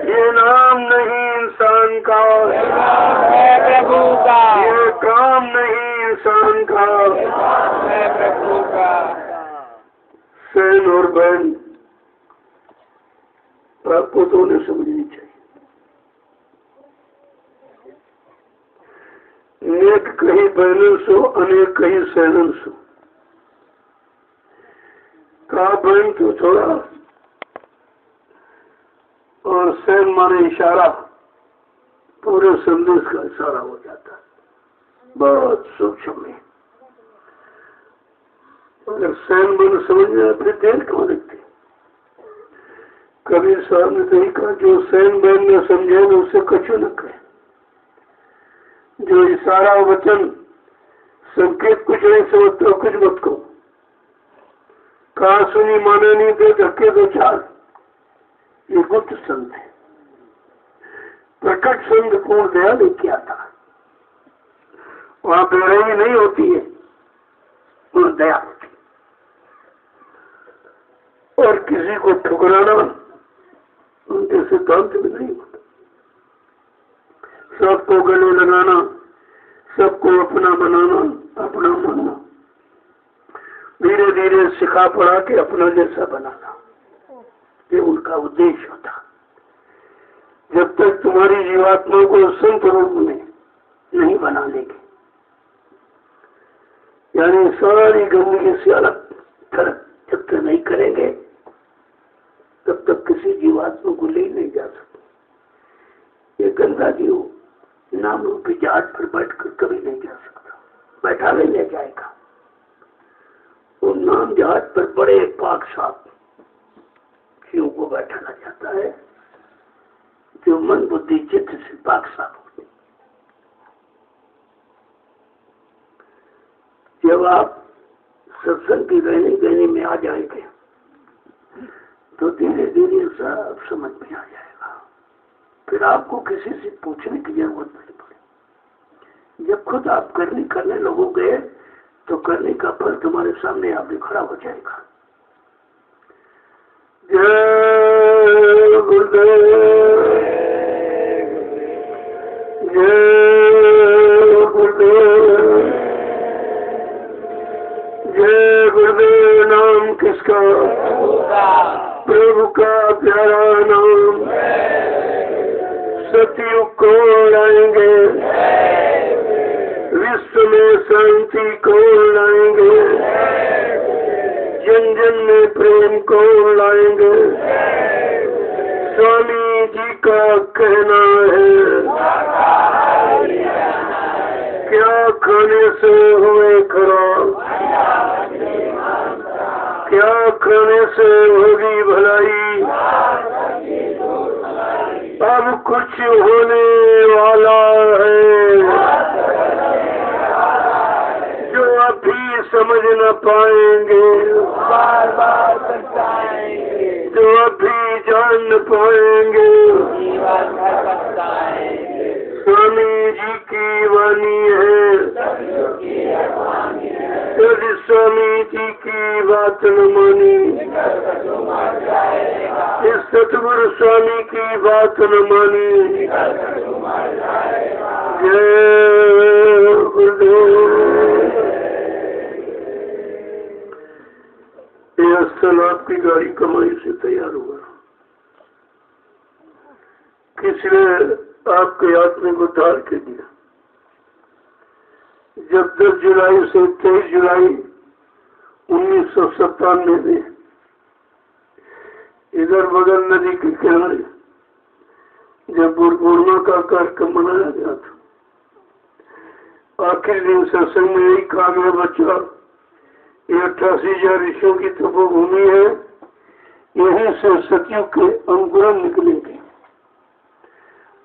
ये नाम नहीं इंसान का, प्रभु का। ये काम नहीं इंसान का, प्रभु का। सैन और बहन आपको तो उन्हें समझनी चाहिए। नेक कहीं बहनों सो, अनेक कहीं सैनन सो। कहा बहन तो थोड़ा और सैन माने इशारा, पूरे संदेश का इशारा हो जाता है, बहुत सूक्ष्म है। अगर सैन मन समझ में फिर देर क्यों लगती। कबीर साहब ने तो कहा, जो सैन बहन ने समझे न उससे कछु न कहे। जो इशारा वचन संकेत कुछ नहीं समझते, कुछ मत कहो। कहा सुनी माने नहीं दे धक्के दो चार। ये गुप्त संत है। प्रकट संत पूर्ण दया लेके आता, वहां बेरहमी नहीं होती है, पूर्ण दया होती है। और किसी को ठुकराना उनके सिद्धांत में नहीं होता। सबको गले लगाना, सबको अपना बनाना, अपना मानना, धीरे धीरे सिखा पढ़ा के अपना जैसा बनाना, ये उनका उद्देश्य होता। जब तक तुम्हारी जीवात्मा को संत रूप में नहीं बना लेंगे, यानी सारी गंदगी से अलग थलग जब तक नहीं करेंगे, तब तक किसी जीवात्मा को ले नहीं जा सकते। ये गंगा जीव नाम रूपी जहाज पर बैठकर कभी नहीं जा सकता, बैठा भी ले जाएगा। वो नाम जहाज पर बड़े पाक साफ जीव को बैठाना चाहता है, जो मन बुद्धि चित्त से पाक साफ होते। जब आप सत्संग की गहनी गहनी में आ जाएंगे तो धीरे धीरे सब समझ में आ जाएगा। फिर आपको किसी से पूछने की जरूरत नहीं पड़ेगी। जब खुद आप करने लगोगे तो करने का फल तुम्हारे सामने आगे खड़ा हो जाएगा। जय गुरुदेव, जय प्यारा नाम। सतयुग को लाएंगे, विश्व में शांति को लाएंगे, जन जन में प्रेम को लाएंगे। स्वामी जी का कहना है, क्या खाने से हुए खराब, क्या खाने से होगी भलाई। अब कुछ होने वाला है जो अभी समझ न पाएंगे, जो अभी जान न पाएंगे। स्वामी जी की वाणी है, यदि स्वामी जी की बात न मानी, इस सतगुरु स्वामी की बात न मानी। जय गुरुदेव। यह स्थल आपकी गाड़ी कमाई से तैयार हुआ, किसी ने आपके आत्मिक उद्धार के लिए। जब 10 जुलाई से 23 जुलाई 1997 में इधर बगल नदी के किनारे जब पूर्णिमा का कार्यक्रम मनाया गया था, आखिरी दिन सत्संग में यही कहा गया, बच्चा ये 88,000 ऋषियों की तपोभूमि है, यहीं से सतयुग के अंकुरन निकलेंगे।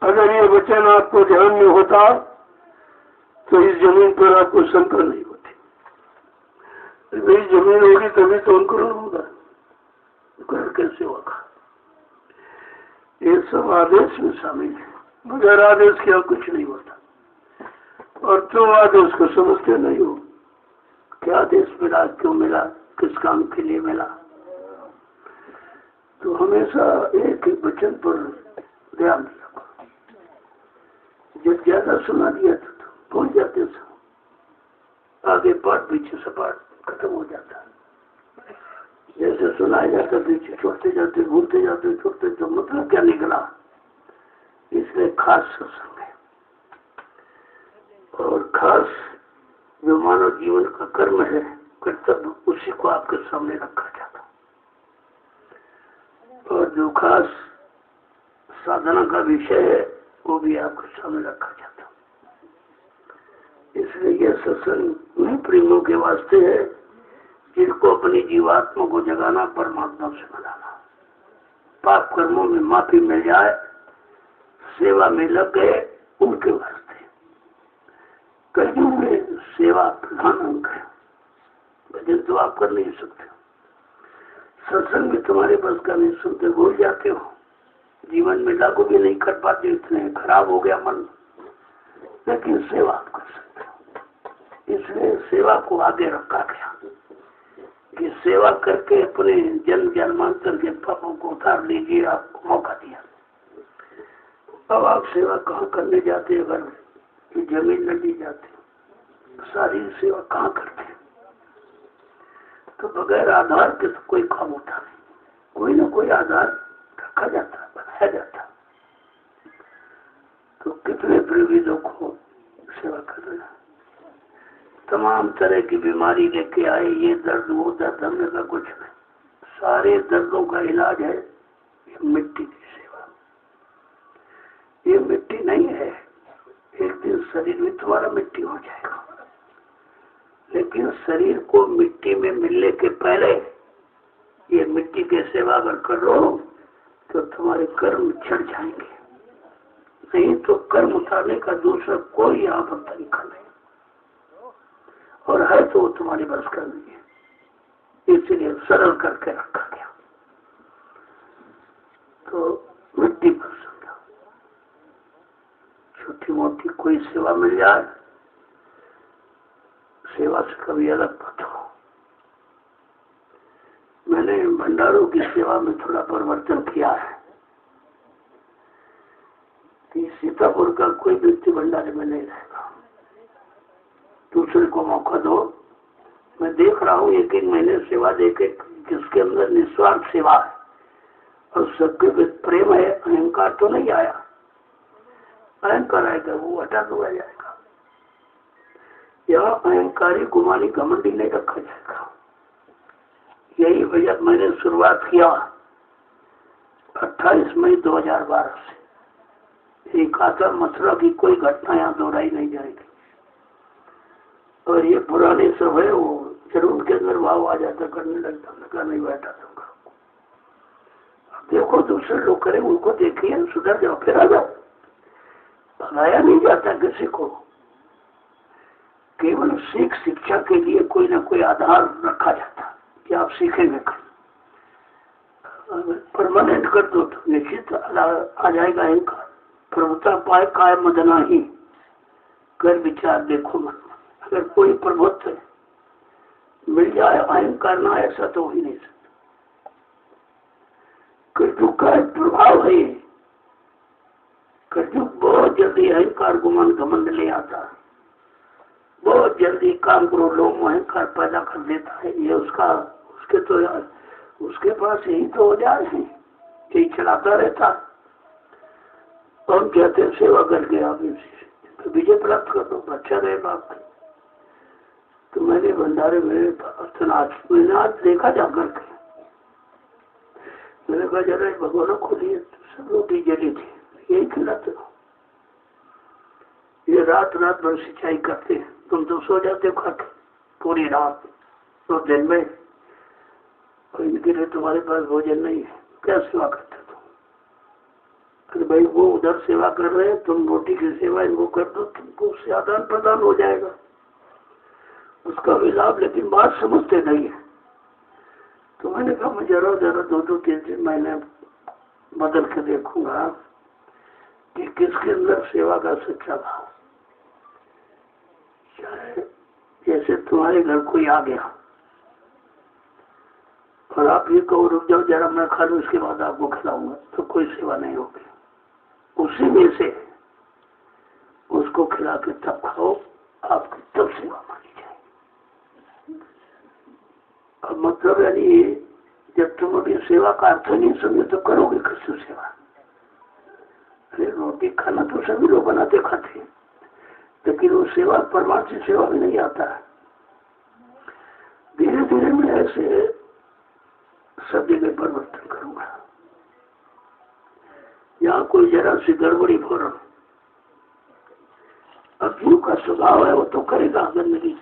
अगर ये वचन आपको ध्यान में होता तो इस जमीन पर आपको शंका नहीं होती। भाई जमीन होगी तभी तो अंकुरन होगा, घर कैसे होगा। ये सब आदेश में शामिल है, बगैर आदेश के कुछ नहीं होता। और तुम आदेश को समझते नहीं हो, क्या आदेश मिला, क्यों मिला, किस काम के लिए मिला। तो हमेशा एक एक वचन पर ध्यान रखो। जब ज्यादा सुना दिया तो भूल जाते सब, आगे पाठ पीछे से पाठ खत्म हो जाता है। जैसे सुनाया जाता पीछे छोड़ते जाते, भूलते जाते, छोड़ते, तो मतलब क्या निकला। इसलिए खास सत्संग है, और खास जो मानव जीवन का कर्म है, कर्तव्य, उसी को आपके सामने रखा जाता। और जो खास साधना का विषय है वो भी आपके सामने रखा जाता। इसलिए यह सत्संग उन्हीं प्रेमियों के वास्ते है जिनको अपनी जीवात्मा को जगाना, परमात्मा से मिलाना, पाप कर्मों में माफी मिल जाए, सेवा में लग गए, उनके वास्ते। कलयुग में सेवा प्रधान अंग है, भजन तो आप कर नहीं सकते, सत्संग भी तुम्हारे बस का नहीं, सुनते भूल जाते हो, जीवन में लागू भी नहीं कर पाते, इतने खराब हो गया मन। लेकिन सेवा आप कर सकते हो, इसलिए सेवा को आगे रखा गया कि सेवा करके अपने जन्म जन्मांतर के पापों को उतार लीजिए। आपको मौका दिया, अब आप सेवा कहाँ करने जाते हैं। अगर ये जमीन न दी जाती, सारी सेवा कहाँ करते हैं। तो बगैर आधार के तो कोई काम होता नहीं, कोई ना कोई आधार रखा जाता, बनाया जाता। तो कितने प्रविधों को सेवा कर रहे हैं, तमाम तरह की बीमारी लेके आए, ये दर्द वो दर्द, हमने का कुछ नहीं, सारे दर्दों का इलाज है ये मिट्टी की सेवा। ये मिट्टी नहीं है, एक दिन शरीर भी तुम्हारा मिट्टी हो जाएगा, लेकिन शरीर को मिट्टी में मिलने के पहले ये मिट्टी के सेवा अगर करो तो तुम्हारे कर्म छड़ जाएंगे। नहीं तो कर्म उतारने का दूसरा कोई यहाँ पर तरीका नहीं, और है तो वो तुम्हारी बस का नहीं है, इसलिए सरल करके रखा गया। तो मिट्टी पर समझो, छोटी मोटी कोई सेवा मिल जाए, सेवा से कभी अलग मत हो। मैंने भंडारों की सेवा में थोड़ा परिवर्तन किया है कि सीतापुर का कोई व्यक्ति भंडारे में नहीं रहेगा, दूसरे को मौका दो। मैं देख रहा हूँ एक एक महीने सेवा देके किसके अंदर निस्वार्थ सेवा है, और सबके बीच प्रेम है, अहंकार तो नहीं आया। अहंकार आएगा वो हटा दिया जाएगा। यहाँ अहंकारी गुमानी घमंडी नहीं रखा जाएगा। यही वजह मैंने शुरुआत किया 28 मई 2012 से। एक आता मथुरा की कोई घटना यहाँ दोहराई नहीं जाएगी। और ये पुराने सब है वो जरूर उनके अंदर भाव आ जाता, करने लगता, लगा नहीं बैठा दूंगा। देखो दूसरे लोग करें, उनको देखिए, सुधर जाओ, फिर आ जाओ। भगाया नहीं जाता किसी को, केवल शिक्षा के लिए कोई ना कोई आधार रखा जाता कि आप सीखेंगे। परमानेंट कर दो तो निश्चित आ जाएगा अहंकार। प्रभुता पाए काय मदना ही, कर विचार देखो मन। अगर कोई प्रभुत्व मिल जाए अहंकार ना, ऐसा तो ही नहीं सकता। कलयुग का प्रभाव है। कलयुग बहुत जल्दी अहंकार गुमान घमंड ले आता है, बहुत जल्दी काम करो लोग अहंकार पैदा कर देता है। ये उसके तो यार उसके पास यही तो औजार है, यही चलाता रहता। हम कहते हैं सेवा करके आप तो विजय प्राप्त कर दो, अच्छा रहे बाप। तो मैंने भंडारे में मैंने आज देखा जा करके, मैंने कहा जरा भगवान खोलिए, सब रोटी जली थी, यही खिलाते हो। ये रात रात भर सिंचाई करते हैं, तुम तो सो जाते हो खाके पूरी रात, तो दिन में और इनके लिए तुम्हारे पास भोजन नहीं है, क्या सेवा करते तुम? अरे भाई वो उधर सेवा कर रहे हैं, तुम रोटी की सेवा इनको कर दो, तुमको उससे आदान प्रदान हो जाएगा, उसका भी लाभ। लेकिन बात समझते नहीं है। तो मैंने कहा मैं जरा जरा 2-3 महीने बदल के देखूंगा कि किसके अंदर सेवा का सच्चा भाव। जैसे तुम्हारे घर कोई आ गया और आप ये कहो रुक जाओ जरा मैं खा लूं, उसके बाद आपको खिलाऊंगा, तो कोई सेवा नहीं होगी। उसी में से उसको खिला के तब खाओ, आपकी तब सेवा मानी जाएगी। अब मतलब यानी जब तुम अभी सेवा का अर्थ नहीं समझे तो करोगे किससे सेवा? अरे रोटी खाना तो सभी लोग बनाते खाते हैं, लेकिन वो सेवा परमार्थ से सेवा में नहीं आता है। धीरे धीरे मैं ऐसे सब जगह परिवर्तन करूंगा। यहाँ कोई जरा सी गड़बड़ी फौरन, अब जीव का स्वभाव है वो तो करेगा गंदगी।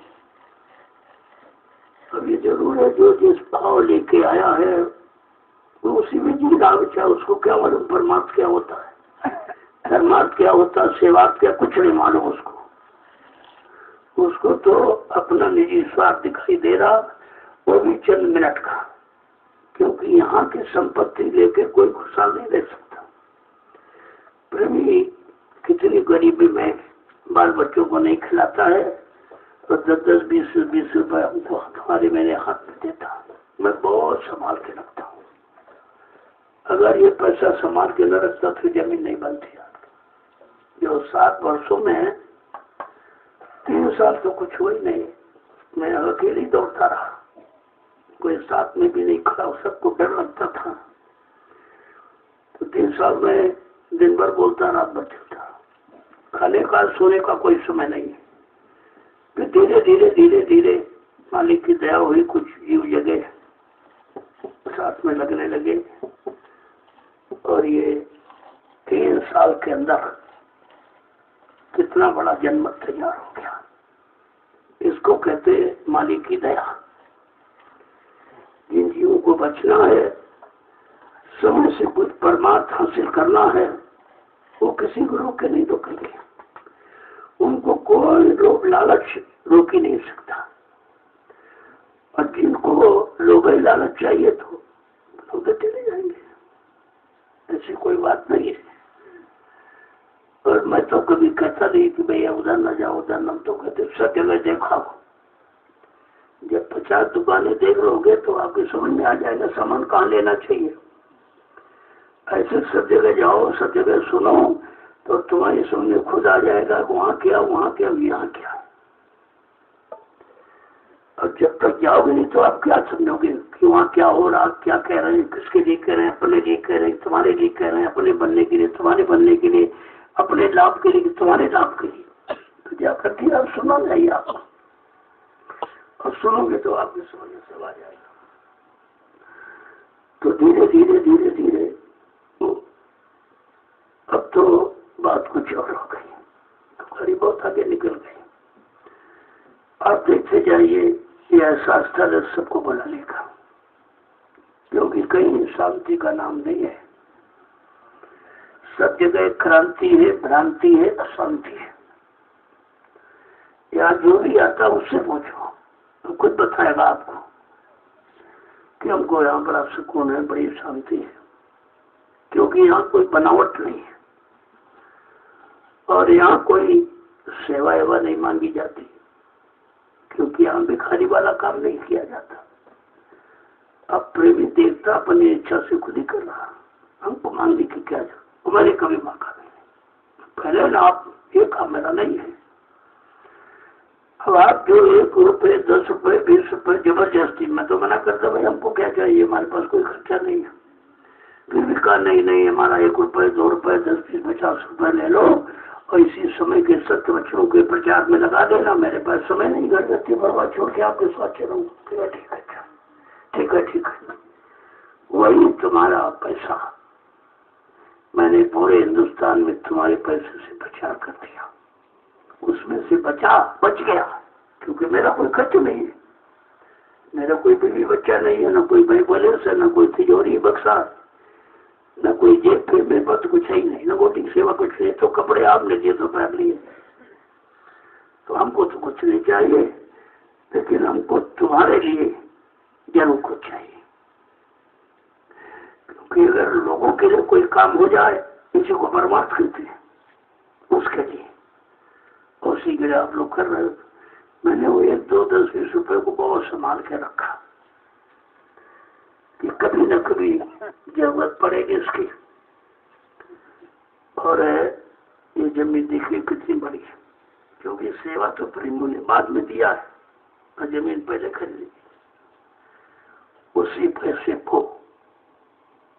अब ये जरूर है जो जिस भाव लेके आया है वो उसी में जीना बचा। उसको क्या मालूम परमार्थ क्या होता है, धर्मार्थ क्या होता है, सेवार्थ क्या, कुछ नहीं मालूम उसको। उसको तो अपना निजी स्वार्थ दिखाई दे रहा, वो भी चंद मिनट का, क्योंकि यहाँ की संपत्ति लेके कोई खुशहाल नहीं रह सकता। प्रेमी कितनी गरीबी में बाल बच्चों को नहीं खिलाता है और 10-20 रुपए हमको हमारे मेरे हाथ में देता। मैं बहुत संभाल के रखता हूँ। अगर ये पैसा संभाल के न रखता तो जमीन नहीं बनती। जो 7 वर्षों में 3 साल तो कुछ हुआ ही नहीं, मैं अकेले दौड़ता रहा, कोई साथ में भी नहीं खड़ा, सबको डर लगता था। तो 3 साल में दिन भर बोलता, रात भर चलता, खाने का सोने का कोई समय नहीं। फिर धीरे धीरे धीरे धीरे मालिक की दया हुई, कुछ जीव जगे साथ में लगने लगे और ये 3 साल के अंदर कितना बड़ा जनमत तैयार हो गया। इसको कहते मालिक की दया। जिन जीवों को बचना है, समय से कुछ परमार्थ हासिल करना है, वो किसी को रोक के नहीं रोकेंगे। उनको कोई लोभ लालच रोक ही नहीं सकता। और जिनको लोभ लालच चाहिए तो लोग चले जाएंगे, ऐसी कोई बात नहीं है। और मैं तो कभी कहता नहीं कि भैया उधर न जाओ उधर न, तो कहते सब जगह देखा हो। जब 50 दुकानें देख लोगे तो आपको समझ में आ जाएगा सामान कहाँ लेना चाहिए। ऐसे सब जगह जाओ, सब जगह सुनो, तो तुम्हारी समझ में खुद आ जाएगा वहाँ क्या, वहाँ क्या, यहाँ क्या। और जब तक जाओगे नहीं तो आप क्या समझोगे कि वहाँ क्या हो रहा, क्या कह रहे हैं, किसके लिए कह रहे हैं, अपने लिए कह रहे हैं, तुम्हारे लिए कह रहे हैं, अपने बनने के लिए, तुम्हारे बनने के लिए, अपने लाभ के लिए, तुम्हारे लाभ के लिए। तो जाकर के आप सुना जाइए आपको, और सुनोगे तो आपके समझ में सब आ जाएगा। तो धीरे धीरे धीरे धीरे अब तो बात कुछ और हो गई, हमारी बहुत आगे निकल गई। आप देखते जाइए, ये ऐसा स्थल सबको बुला लेगा, क्योंकि कहीं शांति का नाम नहीं है। सब जगह क्रांति है, भ्रांति है, अशांति है। यहाँ जो भी आता उससे पूछो, तो खुद बताएगा आपको कि हमको यहाँ बड़ा सुकून है, बड़ी शांति है, क्योंकि यहाँ कोई बनावट नहीं है और यहाँ कोई सेवा एवा नहीं मांगी जाती, क्योंकि यहाँ भिखारी वाला काम नहीं किया जाता। अब प्रेमी देवता अपनी इच्छा से खुद ही कर रहा, हमको मांगने की क्या जरूरत, मैंने कभी मांगा नहीं। पहले ना आप, ये काम मेरा नहीं है। अब आप जो 1 रुपये, 10 रुपये, 20 रुपये जबरदस्ती, मैं तो मना करता भाई हमको क्या चाहिए, हमारे पास कोई खर्चा नहीं है। फिर भी कहा नहीं हमारा 1 रुपये, 2 रुपये, 10, 20, 50 रुपये ले लो और इसी समय के सत्य वचनों के प्रचार में लगा देना। मेरे पास समय नहीं, घर गति बर्बाद छोड़ के आपके साथ चलूंगा। ठीक है, ठीक है, ठीक है, वही तुम्हारा पैसा, मैंने पूरे हिंदुस्तान में तुम्हारे पैसे से प्रचार कर दिया, उसमें से बच गया, क्योंकि मेरा कोई खर्च नहीं है, मेरा कोई बीवी बच्चा नहीं है, न कोई भाई बैलेंस है, न कोई तिजोरी बक्सा, न कोई जेब पे, मेरे पास कुछ है ही नहीं, न वोटिंग सेवा कुछ नहीं। तो कपड़े आपने दिए तो पहन लिए, तो हमको तो कुछ नहीं चाहिए, लेकिन हमको तुम्हारे लिए जरूर कुछ चाहिए, क्योंकि अगर लोगों के लिए कोई काम हो जाए, किसी को बर्बाद करते हैं उसके लिए, और उसी के लिए आप लोग कर रहे हो। मैंने वो 1, 2, 10, 20 रुपए को बहुत संभाल के रखा कि कभी न कभी जरूरत पड़ेगी इसकी। और ये जमीन देखिए कितनी बड़ी है, क्योंकि सेवा तो प्रेम ने बाद में दिया है और जमीन पहले खरीदी, उसी पैसे को,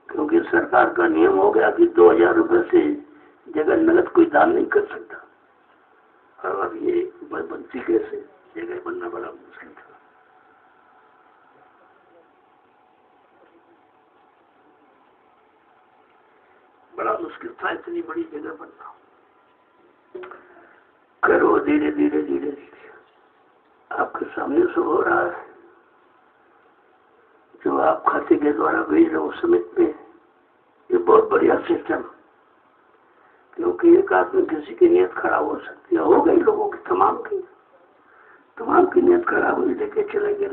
क्योंकि सरकार का नियम हो गया कि 2000 रुपये से जगह नगद कोई दान नहीं कर सकता। और अब ये बनती कैसे, जगह बनना बड़ा मुश्किल था। बड़ा मुश्किल था इतनी बड़ी जगह बनना। करो धीरे धीरे धीरे धीरे, आपके सामने सब हो रहा है। जो आप खाते के द्वारा भेज रहे हो समित में, ये बहुत बढ़िया सिस्टम, क्योंकि एक आदमी किसी की नियत खराब हो सकती है, हो गई लोगों की, तमाम की नियत खराब हुई, लेके चले गए,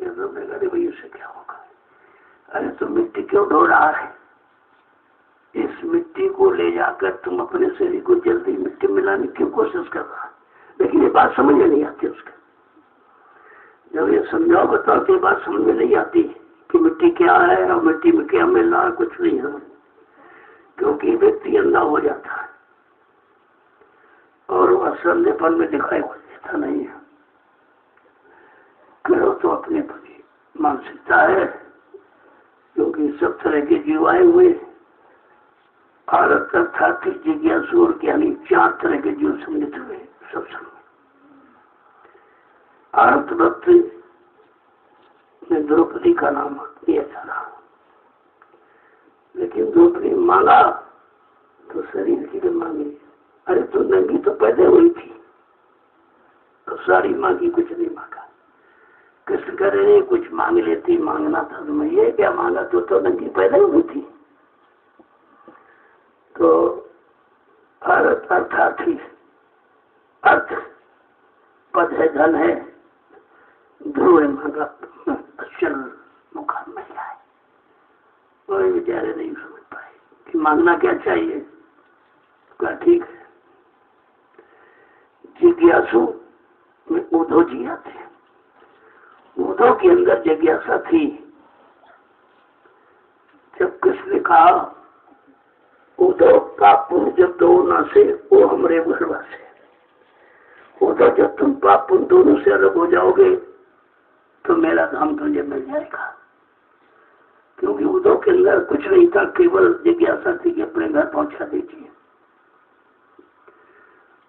सबने कहा भाई उससे क्या होगा, अरे तुम मिट्टी क्यों ढो रहा है, इस मिट्टी को ले जाकर तुम अपने शरीर को जल्दी मिट्टी मिलाने की कोशिश कर रहा है। लेकिन ये बात समझ में नहीं आती उसके, जब ये समझाओ बताओ तो ये बात समझ में नहीं आती कि मिट्टी क्या है और मिट्टी में क्या मिल रहा है, कुछ नहीं है, क्योंकि व्यक्ति अंधा हो जाता है और वह असंधेपन में दिखाई देता नहीं है। करो तो अपनी अपनी मानसिकता है, क्योंकि सब तरह के जीव आए हुए, आरत अर्थात जिज्ञासु और ज्ञानी, 4 तरह के जीव सम्मिलित हुए सब समय। आरत भक्त में द्रौपदी का नाम लिया जा रहा, लेकिन द्रौपदी मांगा तो शरीर की भी मांगी। अरे तो नंगी तो पैदा हुई थी, तो सारी मांगी, कुछ नहीं मांगा। कृष्ण कह रहे कुछ मांग लेती, मांगना था तुम्हें, ये क्या मांगा, तो नंगी पैदा हुई थी। तो अर्थ अर्थात ही अर्थ पद है, धन है, ध्रुव है, मांगा अचल मुकाम में है। कोई बेचारे नहीं समझ पाए कि मांगना क्या चाहिए। क्या ठीक है, जिज्ञासु में उद्धव जी आते हैं। उद्धव के अंदर जिज्ञासा थी। जब किसने कहा उद्धव पाप पुण्य जब दो ना से वो हमरे भरवा से, उद्धव जब तुम पाप पुण्य दोनों से अलग हो जाओगे तो मेरा धाम तुझे मिल जाएगा। क्योंकि उद्धव के अंदर कुछ नहीं था, केवल जिज्ञासा थी कि अपने घर पहुंचा दीजिए।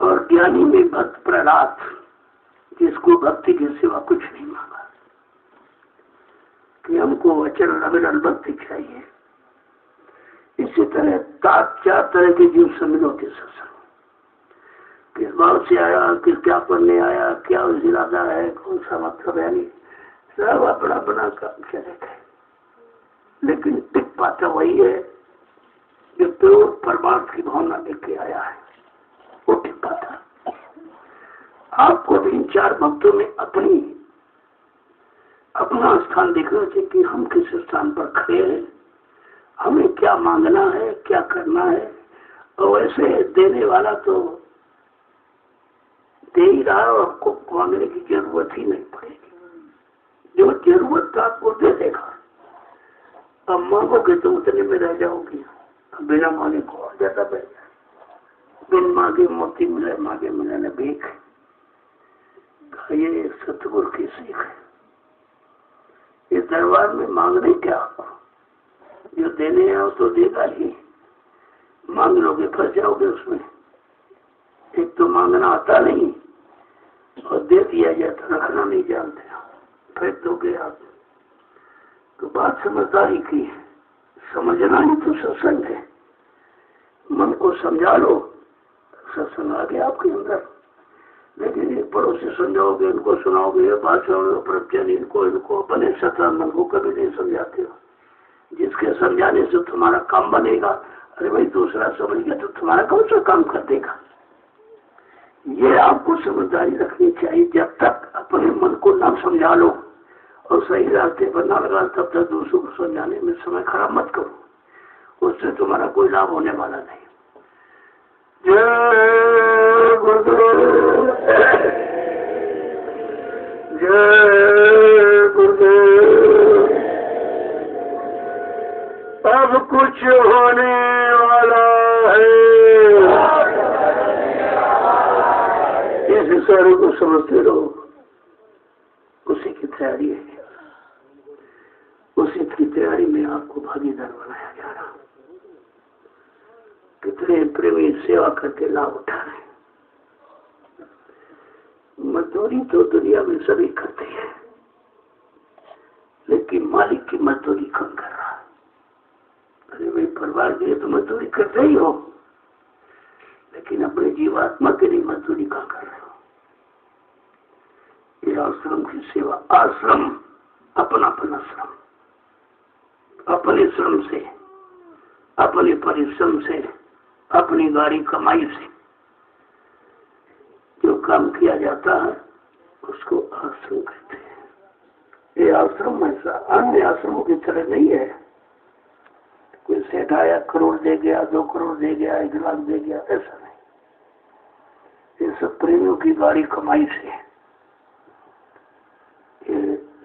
और ज्ञानी में भक्त प्रहलाद, जिसको भक्ति के सिवा कुछ नहीं मांगा कि हमको अचल अविरल भक्ति चाहिए। इसी तरह 4 तरह के जीव सम्मिलो के सत्संग, किस भाव से आया, किस क्या पढ़ने आया, क्या इरादा है, कौन सा मतलब है, नहीं सब अपना अपना काम चले गए। लेकिन टिक पाता वही है जो प्योर परमार्थ की भावना लेके आया है, वो टिक पाता। आपको इन 4 भक्तों में अपना स्थान देखना चाहिए कि हम किस स्थान पर खड़े हैं, हमें क्या मांगना है, क्या करना है। और वैसे देने वाला तो दे ही रहा है, आपको मांगने की जरूरत ही नहीं पड़ेगी। जो जरूरत था आपको दे देगा। अब मांगोगे तो उतने में रह जाओगे, बिना मांगे को और ज्यादा बढ़ जाए। बिन मांगे मोती मिले, मांगे मिले न भीख। ये सतगुरु की सीख है। इस दरबार में मांगने क्या, जो देने आओ तो देगा ही। मांग लोगे फंस जाओगे उसमें। एक तो मांगना आता नहीं और दे दिया जाए तो रखना नहीं जानते, फिर दोगे आप। तो बात समझदारी की है, समझना ही तो सत्संग है। मन को समझा लो, सत्संग आ गया आपके अंदर। लेकिन एक पड़ोसी समझाओगे, इनको सुनाओगे, भाषण प्रवचन, इनको अपने सत्ता मन को कभी नहीं समझाते हो। जिसके समझाने से तुम्हारा काम बनेगा, अरे भाई दूसरा समझ गया तो तुम्हारा कौन सा काम कर देगा। ये आपको समझदारी रखनी चाहिए। जब तक अपने मन को ना समझा लो और सही रास्ते पर ना लगा, तब तक दूसरों को समझाने में समय खराब मत करो, उससे तुम्हारा कोई लाभ होने वाला नहीं। जय गुरुदेव, जय गुरुदेव। अब कुछ होने वाला है, इस इशारे को समझते रहो। उसी की तैयारी है, उसी की तैयारी में आपको भागीदार बनाया जा रहा। कितने प्रेमी सेवा करके लाभ उठा रहे। मजदूरी तो दुनिया में सभी करते हैं, लेकिन मालिक की मजदूरी कम कर रहा है। अरे भाई परिवार के लिए तो मजदूरी करते ही हो, लेकिन अपने जीवात्मा के लिए मजदूरी कम कर रहे हो। ये आश्रम की सेवा, आश्रम अपना श्रम, अपने श्रम से, अपने परिश्रम से, अपनी गाड़ी कमाई से जो काम किया जाता है उसको आश्रम कहते हैं। ये आश्रम ऐसा अन्य आश्रमों की तरह नहीं है। कोई सेठ आया, करोड़ दे गया, 2 करोड़ दे गया, 1 लाख दे गया, ऐसा नहीं। ये सब प्रेमियों की गाड़ी कमाई से।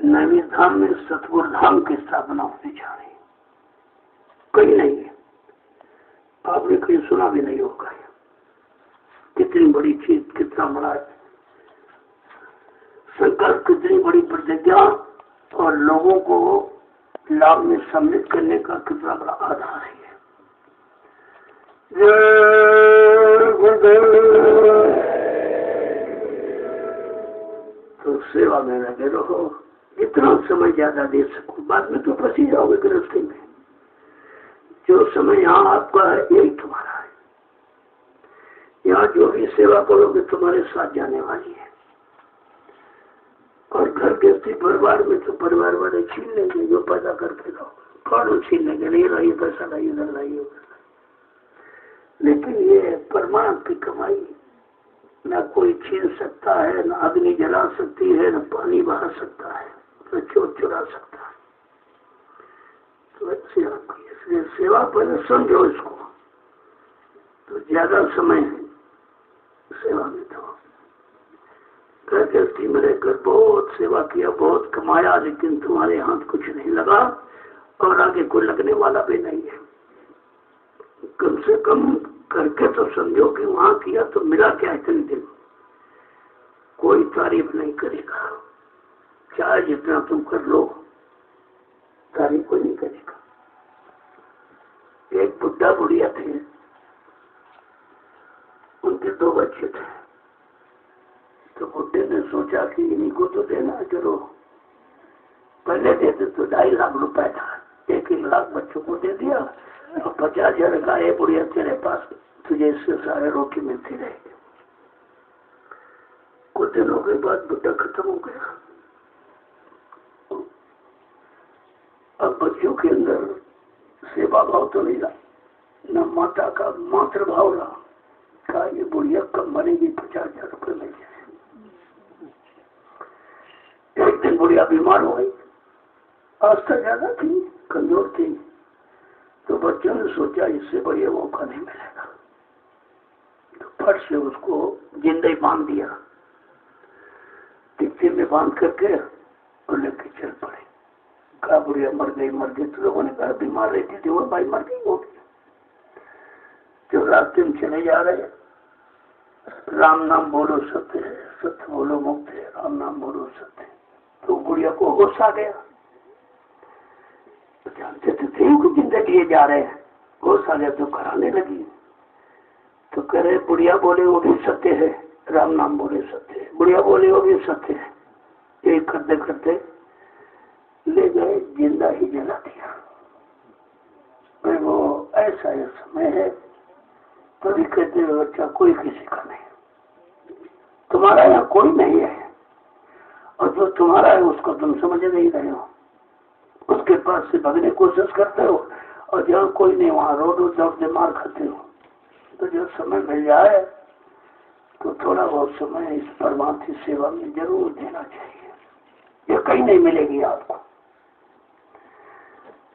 नवी धाम में सतगुरु धाम की स्थापना होने जा रही, कहीं नहीं है। आपने कहीं सुना भी नहीं होगा। कितनी बड़ी चीज, कितना बड़ा संकल्प, कितनी बड़ी प्रतिज्ञा और लोगों को लाभ में सम्मिलित करने का कितना बड़ा आधार है। जय गुरुदेव। तो सेवा में लगे रहो, जितना समय ज्यादा दे सको। बाद में तो फंसी जाओगे गृहस्थी में। जो समय यहाँ आपका है यही तुम्हारा है। यहाँ जो भी सेवा करोगे तुम्हारे साथ जाने वाली है। और घर गृहस्थी परिवार में तो परिवार वाले छीन लेंगे जो पैदा करके दो, कौन छीन लेंगे, नहीं रही पैसा लाई, इधर लाई, उधर। लेकिन ये परमात्मा की कमाई न कोई छीन सकता है, न अग्नि जला सकती है, न पानी बहा सकता है, न चोर चुरा सकता है। तो अच्छी आपकी इसलिए सेवा पहले समझो इसको, तो ज्यादा समय सेवा में दो। गृहस्थी में रहकर बहुत सेवा किया, बहुत कमाया, लेकिन तुम्हारे हाथ कुछ नहीं लगा और आगे कोई लगने वाला भी नहीं है। कम से कम करके तो समझो कि वहां किया तो मिला क्या इतने दिन। कोई तारीफ नहीं करेगा, चाहे जितना तुम कर लो तारीफ कोई नहीं करेगा। एक बुढ़ा बुढ़िया थे, उनके 2 बच्चे थे। तो बुढ़े ने सोचा कि इन्हीं को तो देना, चलो पहले देते तो 2.5 लाख रुपए था, 1 लाख बच्चों को दे दिया और 50,000 का ये बुढ़िया तेरे पास, तुझे इससे सारे रोटी मिलती रहेगी। कुछ दिनों के बाद बुढ़ा खत्म हो गया। अब बच्चों के अंदर सेवा भाव तो नहीं रहा, न माता का मातृभाव रहा। कहा ये बुढ़िया कब मरेगी, 50,000 रुपये मिल जाए। एक दिन बुढ़िया बीमार हो गई, आस्था ज्यादा थी, कमजोर थी। तो बच्चों ने सोचा इससे बढ़िया मौका नहीं मिलेगा, तो फट से उसको जिंदा ही बांध दिया, टिक्के में बांध करके और लेके चल पड़े। कहा बुढ़िया मर गई मर गई। तो लोगों ने कहा बीमार रहती थी वो भाई मर गई होगी। जब रास्ते में चले जा रहे, राम नाम बोलो सत्य है, सत्य बोलो मुक्त है, राम नाम बोलो सत्य है। तो बुढ़िया को होश आ गया, तो जानते थे कि जिंदगी लिए जा रहे हैं, होश आ गया तो कराने लगी। तो कह रहे बुढ़िया बोले वो भी सत्य है, राम नाम बोले सत्य है, बुढ़िया बोले वो भी सत्य है। ये करते करते ले गए, जिंदा ही जला दिया। वो ऐसा ये समय है, तभी कहते हो बच्चा कोई किसी का नहीं, तुम्हारा यहाँ कोई नहीं है, और जो तुम्हारा है उसको तुम समझ नहीं रहे हो, उसके पास से भगने की कोशिश करते हो, और जहाँ कोई नहीं वहाँ रोड दौड़ से मार खाते हो। तो जब समय मिल जाए तो थोड़ा बहुत समय इस परमात्मा की सेवा में जरूर देना चाहिए, ये कहीं नहीं मिलेगी आपको।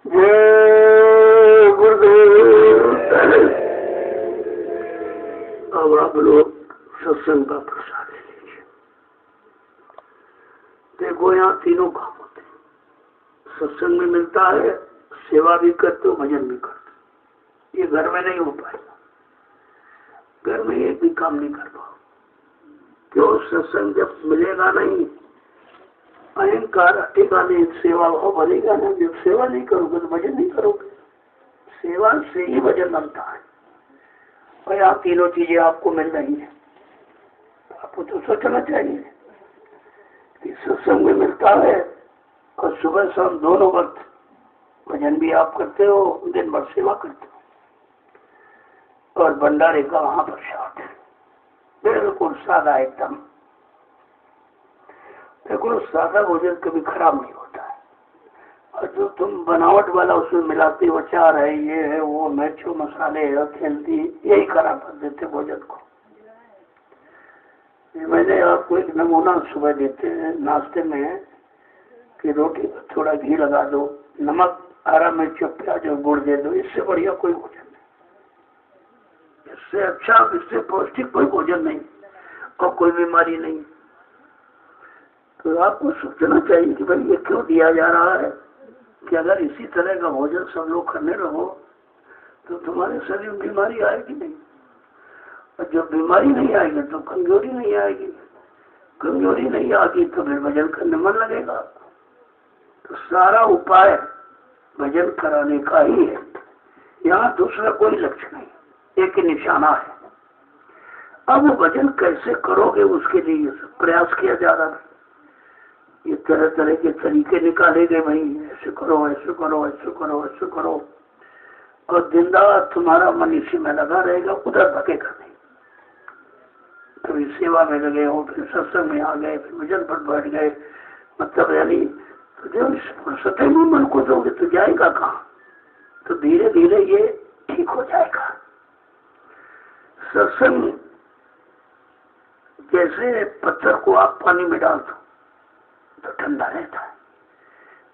जय गुरुदेव। अब आप लोग सत्संग का प्रसाद ले लीजिए। देखो यहाँ तीनों काम होते हैं, सत्संग में मिलता है, सेवा भी करते हो, भजन भी करते हो। ये घर में नहीं हो पाएगा, घर में एक भी काम नहीं कर पाओ। क्यों? सत्संग जब मिलेगा नहीं, अहंकार हटेगा नहीं, सेवा भाव बनेगा ना। जब सेवा नहीं करोगे तो भजन नहीं करोगे, सेवा से ही भजन बनता है। और यहाँ तीनों चीजें आपको मिल रही है, आपको तो सोचना चाहिए कि सत्संग में मिलता है, और सुबह शाम दोनों वक्त भजन भी आप करते हो, दिन भर सेवा करते हो, और भंडारे का वहां प्रसाद है, बिल्कुल सादा एकदम। देखो सादा भोजन कभी खराब नहीं होता है, और जो तुम बनावट वाला उसमें मिलाते हो, अचार है, ये है, वो मिर्चो मसाले है, हल्दी, यही खराब कर देते भोजन को। मैंने आपको एक नमूना सुबह देते हैं नाश्ते में कि रोटी पर थोड़ा घी लगा दो, नमक, हरा मिर्च, प्याज और गुड़ दे दो, इससे बढ़िया कोई भोजन नहीं, इससे अच्छा, इससे पौष्टिक कोई भोजन नहीं, और कोई बीमारी नहीं। तो आपको सोचना चाहिए कि भाई ये क्यों दिया जा रहा है, कि अगर इसी तरह का भोजन सब लोग करने रहो तो तुम्हारे शरीर में बीमारी आएगी नहीं, और जब बीमारी नहीं आएगी तो कमजोरी नहीं आएगी, कमजोरी नहीं आएगी तो फिर भजन करने मन लगेगा। तो सारा उपाय भजन कराने का ही है, यहाँ दूसरा कोई लक्ष्य नहीं, एक ही निशाना है। अब वो भजन कैसे करोगे उसके लिए प्रयास किया जा रहा है, ये तरह तरह के तरीके निकाले गए, भाई ऐसे करो ऐसे करो ऐसे करो ऐसे करो, और दिन रात तुम्हारा मन इसी में लगा रहेगा, उधर भगेगा नहीं। कभी सेवा में लगे हो, फिर सत्संग में आ गए, फिर भजन पर बैठ गए, मतलब यानी तो जब फुर्सत ही मन को दोगे तो जाएगा कहाँ? तो धीरे धीरे ये ठीक हो जाएगा। सत्संग जैसे पत्थर को आप पानी में डाल दो तो ठंडा रहता है,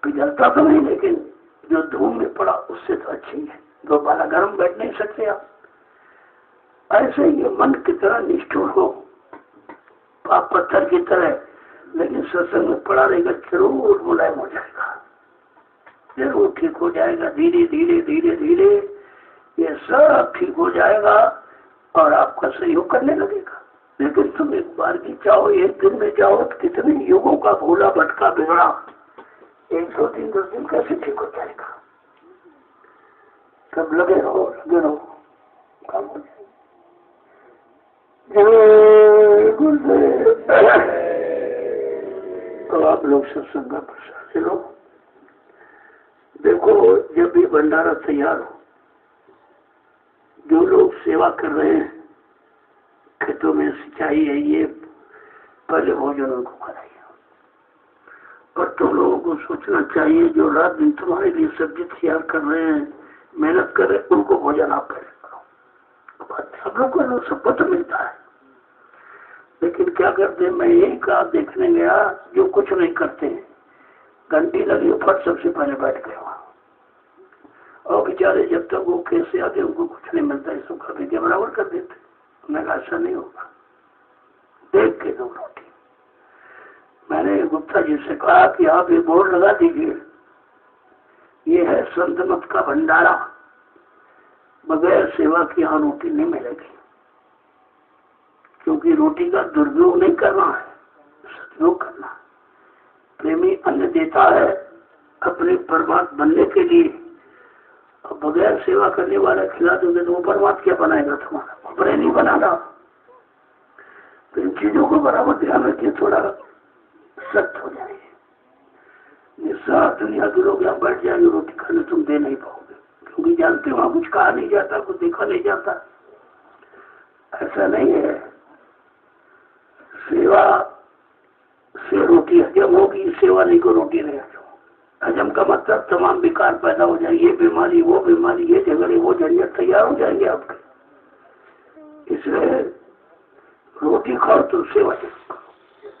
पिघलता तो नहीं, लेकिन जो धूम में पड़ा उससे तो अच्छी है, दोबारा गर्म बैठ नहीं सकते आप। ऐसे ये मन की तरह निष्ठुर हो, आप पत्थर की तरह, लेकिन सत्संग में पड़ा रहेगा, जरूर मुलायम हो जाएगा, जरूर ठीक हो जाएगा। धीरे धीरे धीरे धीरे ये सब ठीक हो जाएगा और आपका सहयोग करने लगेगा। लेकिन तुम एक बार की चाहो, एक दिन में जाओ, कितने युगों का भूला भटका बिगड़ा 1 2 3 10 दिन कैसे ठीक हो जाएगा? तब लगे रहो काम हो जाएगा। गुरुदेव तो आप लोग सत्संग का प्रसाद से लो। देखो, जब भी भंडारा तैयार हो, जो लोग सेवा कर रहे हैं, खेतों में सिंचाई है, ये पहले भोजन उनको कराइए। और तुम लोगों को सोचना चाहिए, जो रात दिन तुम्हारे लिए सब्जी तैयार कर रहे हैं, मेहनत कर रहे हैं, उनको भोजन आप पहले करो। सब लोग को सबको तो मिलता है, लेकिन क्या करते हैं? मैं यही कहा, देखने गया, जो कुछ नहीं करते हैं, घंटी लगी फट सबसे पहले बैठ गए वहां, और बेचारे जब तक वो कैसे आते उनको कुछ नहीं मिलता, इसको कभी के बराबर कर देते। मैं ऐसा नहीं होगा, देख के दो रोटी। मैंने गुप्ता जी से कहा कि आप ये बोर्ड लगा दीजिए, ये है संत मत का भंडारा, बगैर सेवा की यहाँ रोटी नहीं मिलेगी। क्योंकि रोटी का दुरुपयोग नहीं करना है, सदुपयोग करना। प्रेमी अन्न देता है अपने परमात्मा बनने के लिए, और बगैर सेवा करने वाला खिला दोगे तो वो परमात्मा क्या बनाएगा तुम्हारा? अपने नहीं बनाना। तो इन चीजों को बराबर ध्यान रखिए, थोड़ा सख्त हो जाएंगे। ये साथ दुनिया के लोग यहाँ बैठ जाएंगे, रोटी खाने तुम दे नहीं पाओगे, क्योंकि जानते हो वहां कुछ कहा नहीं जाता, कुछ देखा नहीं जाता। ऐसा नहीं है। सेवा से रोटी हजम होगी, सेवा नहीं को रोटी नहीं हजम। हजम का मतलब तमाम विकार पैदा हो जाए, ये बीमारी, वो बीमारी, ये झगड़े, वो झंझट तैयार हो जाएंगे आपके। इसलिए रोटी खाओ तो सेवा।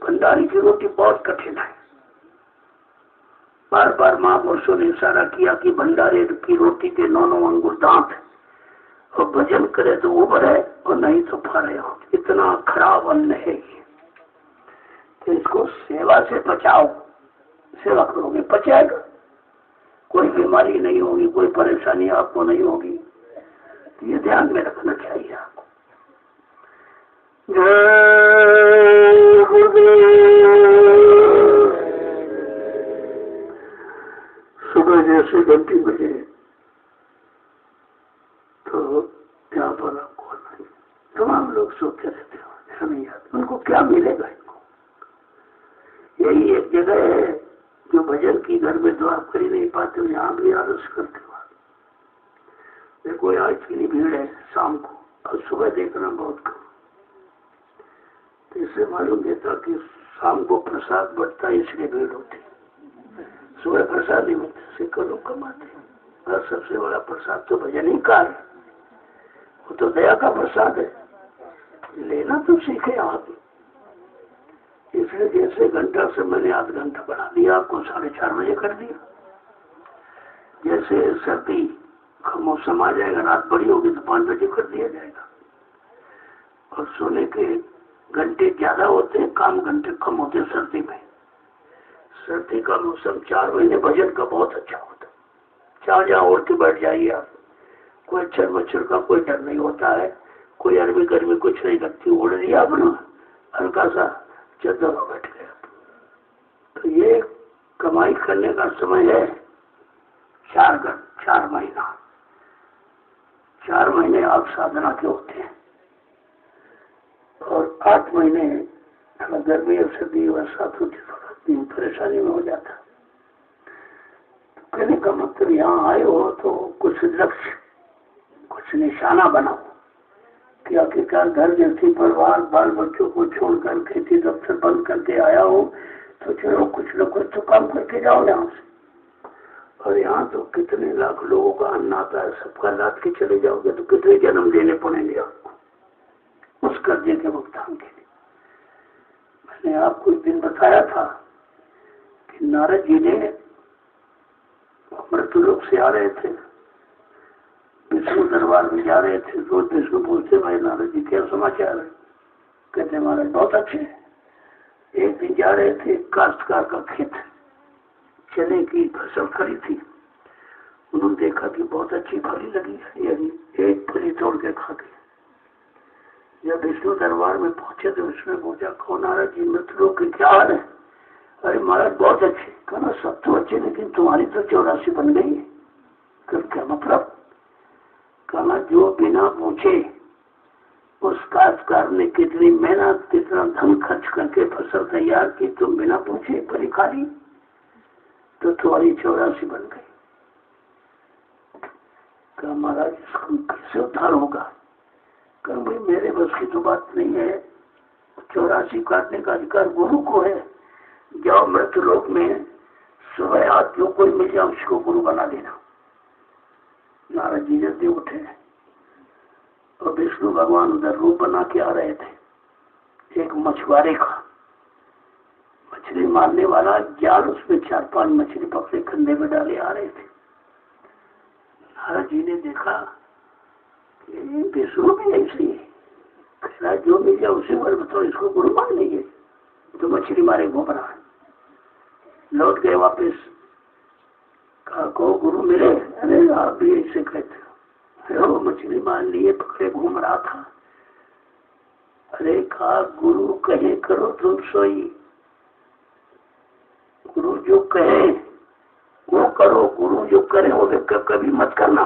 भंडारी की रोटी बहुत कठिन है। बार बार महापुरुषों ने इशारा किया कि भंडारे की रोटी के 9 अंगुल दांत है, और भजन करे तो उबरे और नहीं तो फरे। इतना खराब अन्न है ये, तो इसको सेवा से बचाओ। सेवा करोगे पचाएगा, कोई बीमारी नहीं होगी, कोई परेशानी आपको नहीं होगी। तो ये ध्यान में रखना चाहिए आपको। सुबह जैसे घंटी बजे तो यहाँ पर आपको नहीं, तमाम लोग सोते रहते हो, नहीं याद उनको क्या मिलेगा। इनको यही एक जगह है जो भजन की घर में दुआ कर ही नहीं पाते हो, यहाँ भी आलस करते हो। देखो आज इतनी भीड़ है शाम को, और सुबह देखना बहुत कम। तो इससे मालूम देता कि शाम को प्रसाद बढ़ता है, इसलिए भीड़ होती। सुबह प्रसाद नहीं मिलता, सिक्के लोग कमाते हैं। और सबसे बड़ा प्रसाद तो भजन ही का है, वो तो दया का प्रसाद है। लेना तो सीखे आप। इसलिए जैसे घंटा से मैंने आध घंटा बढ़ा दिया, आपको 4:30 बजे कर दिया। जैसे सर्दी का मौसम आ जाएगा, रात बड़ी होगी तो 5 बजे कर दिया जाएगा। और सोने के घंटे ज्यादा होते हैं, काम घंटे कम होते हैं सर्दी में। सर्दी का मौसम 4 महीने भजन का बहुत अच्छा होता है। जहाँ ओढ़ के बैठ जाइए आप, कोई मच्छर मच्छर का कोई डर नहीं होता है, कोई अरबी गर्मी कुछ नहीं लगती। ओढ़ लिया अपना हल्का सा चादर में बैठ गया। तो ये कमाई करने का समय है 4 महीना। 4 महीने आप साधना के होते हैं, और 8 महीने थोड़ा गर्मी और सर्दी बरसात होती, थोड़ा परेशानी में हो जाता। तो कहने का मतलब यहाँ आए हो तो कुछ लक्ष्य, कुछ निशाना बनाओ कि आखिरकार घर जैसी परिवार, बाल बच्चों को छोड़कर खेती दफ्तर बंद करके आया हो, तो चलो कुछ न कुछ तो काम करके जाओ यहाँ से। और यहाँ तो कितने लाख लोगों का अन्न आता है, सबका लाद के चले जाओगे तो कितने जन्म देने पड़ेंगे आपको उस कर्जे के भुगतान के लिए। मैंने आपको एक दिन बताया था कि नारद जी ने मृत्युलोक से आ रहे थे, विष्णु दरबार में जा रहे थे। रोज विष्णु पूछते, भाई नारद जी क्या समाचार है? कहते महाराज बहुत अच्छे। एक दिन जा रहे थे, काश्तकार का खेत, चने की फसल खड़ी थी। उन्होंने देखा कि बहुत अच्छी फली लगी है, यानी एक फली तोड़ के खा गए। जब विष्णु दरबार में पहुंचे तो विष्णु ने पूछा, कौन नारद जी मित्रों के क्या हाल है? अरे महाराज बहुत अच्छे। कहना सब तो अच्छे, लेकिन तुम्हारी तो 84 बन गई है। क्या मतलब? कहना जो बिना पूछे उस काश्तकार ने कितनी मेहनत कितना धन खर्च करके फसल तैयार की, तुम बिना पूछे परी खा ली तो तुम्हारी 84 बन गई। कहा महाराज इसको कैसे उद्धार होगा? कहा भाई मेरे बस की तो बात नहीं है, 84 काटने का अधिकार गुरु को है। जाओ मृत लोक में सुबह आज जो कोई मिल जाए उसको गुरु बना देना। नारद जी जल्दी उठे और विष्णु भगवान उधर रूप बना के आ रहे थे। एक मछुआरे का मछली मारने वाला जाल, उसमें 4-5 मछली पकड़े कंधे में डाले आ रहे थे। नारद जी ने देखा कि विष्णु भी ऐसे ही है, जो मिल जाए उसे वर बताओ इसको गुरु मान लीजिए। तो मछली मारे घूम रहा है। लौट गए वापिस। कहा को गुरु मिले? अरे आप भी ऐसे कहते हो, वो मछली मान लिए पकड़े घूम रहा था। अरे कहा गुरु कहे करो तुम सोई, गुरु जो कहे वो करो, गुरु जो करे वो कभी मत करना।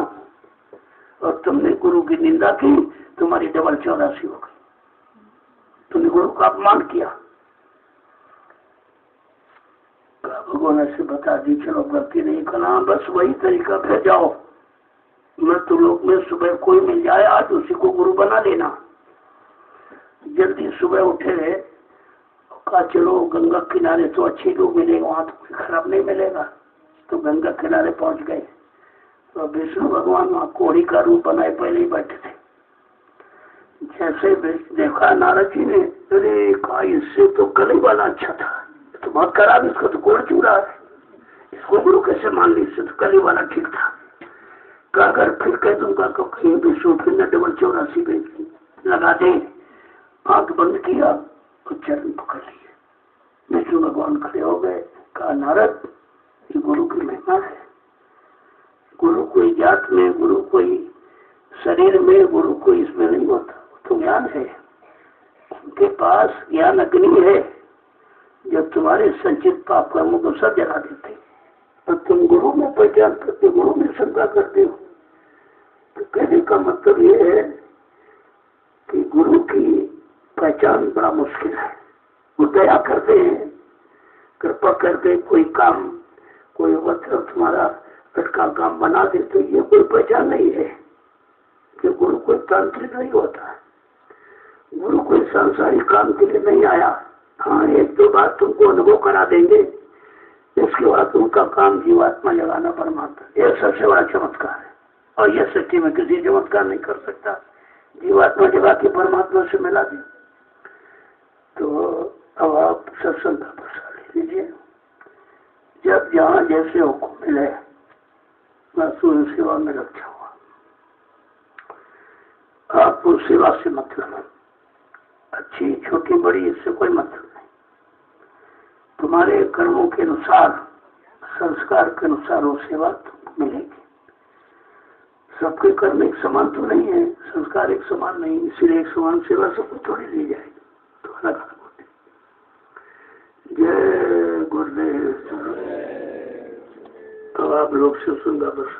और तुमने गुरु की निंदा की, तुम्हारी डबल 84 हो गई। तुमने गुरु का अपमान किया। भगवान ऐसे बता दी, चलो गलती नहीं करना, बस वही तरीका फिर जाओ मृत्यु लोक में सुबह कोई मिल जाए आज उसी को गुरु बना लेना। जल्दी सुबह उठे, कहा चलो गंगा किनारे तो अच्छे लोग मिलेंगे, वहां तो कोई खराब नहीं मिलेगा। तो गंगा किनारे पहुंच गए तो विष्णु भगवान वहां कोड़ी का रूप बनाए पहले ही बैठे थे। जैसे देखा नारद जी ने, अरे कहा इससे तो कली वाला अच्छा था, तो बहुत खराब, इसको तो कोड़ चूरा है, इसको गुरु कैसे मान ली? इससे तो कली वाला ठीक था। अगर फिर कह दूंगा तो कहीं विष्णु फिर न डबल 84 पे लगा दे। आंख बंद किया और चरण पकड़ लिए। विष्णु भगवान खड़े हो गए। कहा नारद ये गुरु की महिमा है। गुरु कोई जात में, गुरु कोई शरीर में, गुरु कोई इसमें नहीं होता, तो ज्ञान है। उनके पास ज्ञान अग्नि है जो तुम्हारे संचित पाप कर्मों को सब जला देते। तो तुम गुरु में पहचान करते, गुरु में शंका करते हो। तो कहने का मतलब ये है कि गुरु की पहचान बड़ा मुश्किल है। वो दया करते हैं, कृपा करके कोई काम, कोई मतलब तुम्हारा अटका काम बना दे, तो ये कोई पहचान नहीं है कि गुरु कोई तांत्रिक नहीं होता। गुरु कोई सांसारिक काम के लिए नहीं आया। हाँ, एक दो बात तुमको अनुभव करा देंगे, इसके बाद उनका काम जीवात्मा जगाना परमात्मा, यह सबसे बड़ा चमत्कार है। और यह सच्ची में किसी चमत्कार नहीं कर सकता। जीवात्मा जगा के परमात्मा से मिला दे। तो अब आप सत्संग का प्रसार ले लीजिए। जब जहाँ जैसे हुक्म मिले मैं सूर्य सेवा में लग जाऊंगा। आपको सेवा से मतलब, अच्छी छोटी बड़ी इससे कोई मतलब नहीं। तुम्हारे कर्मों के अनुसार, संस्कार के अनुसार वो सेवा तुमको मिलेगी। सबके कर्म एक समान तो नहीं है, संस्कार एक समान नहीं, इसलिए एक समान सेवा सबको थोड़ी दी जाएगी, तो अलग अलग होती। जय गुरुदेव। तो आप लोग से सुनगा बस।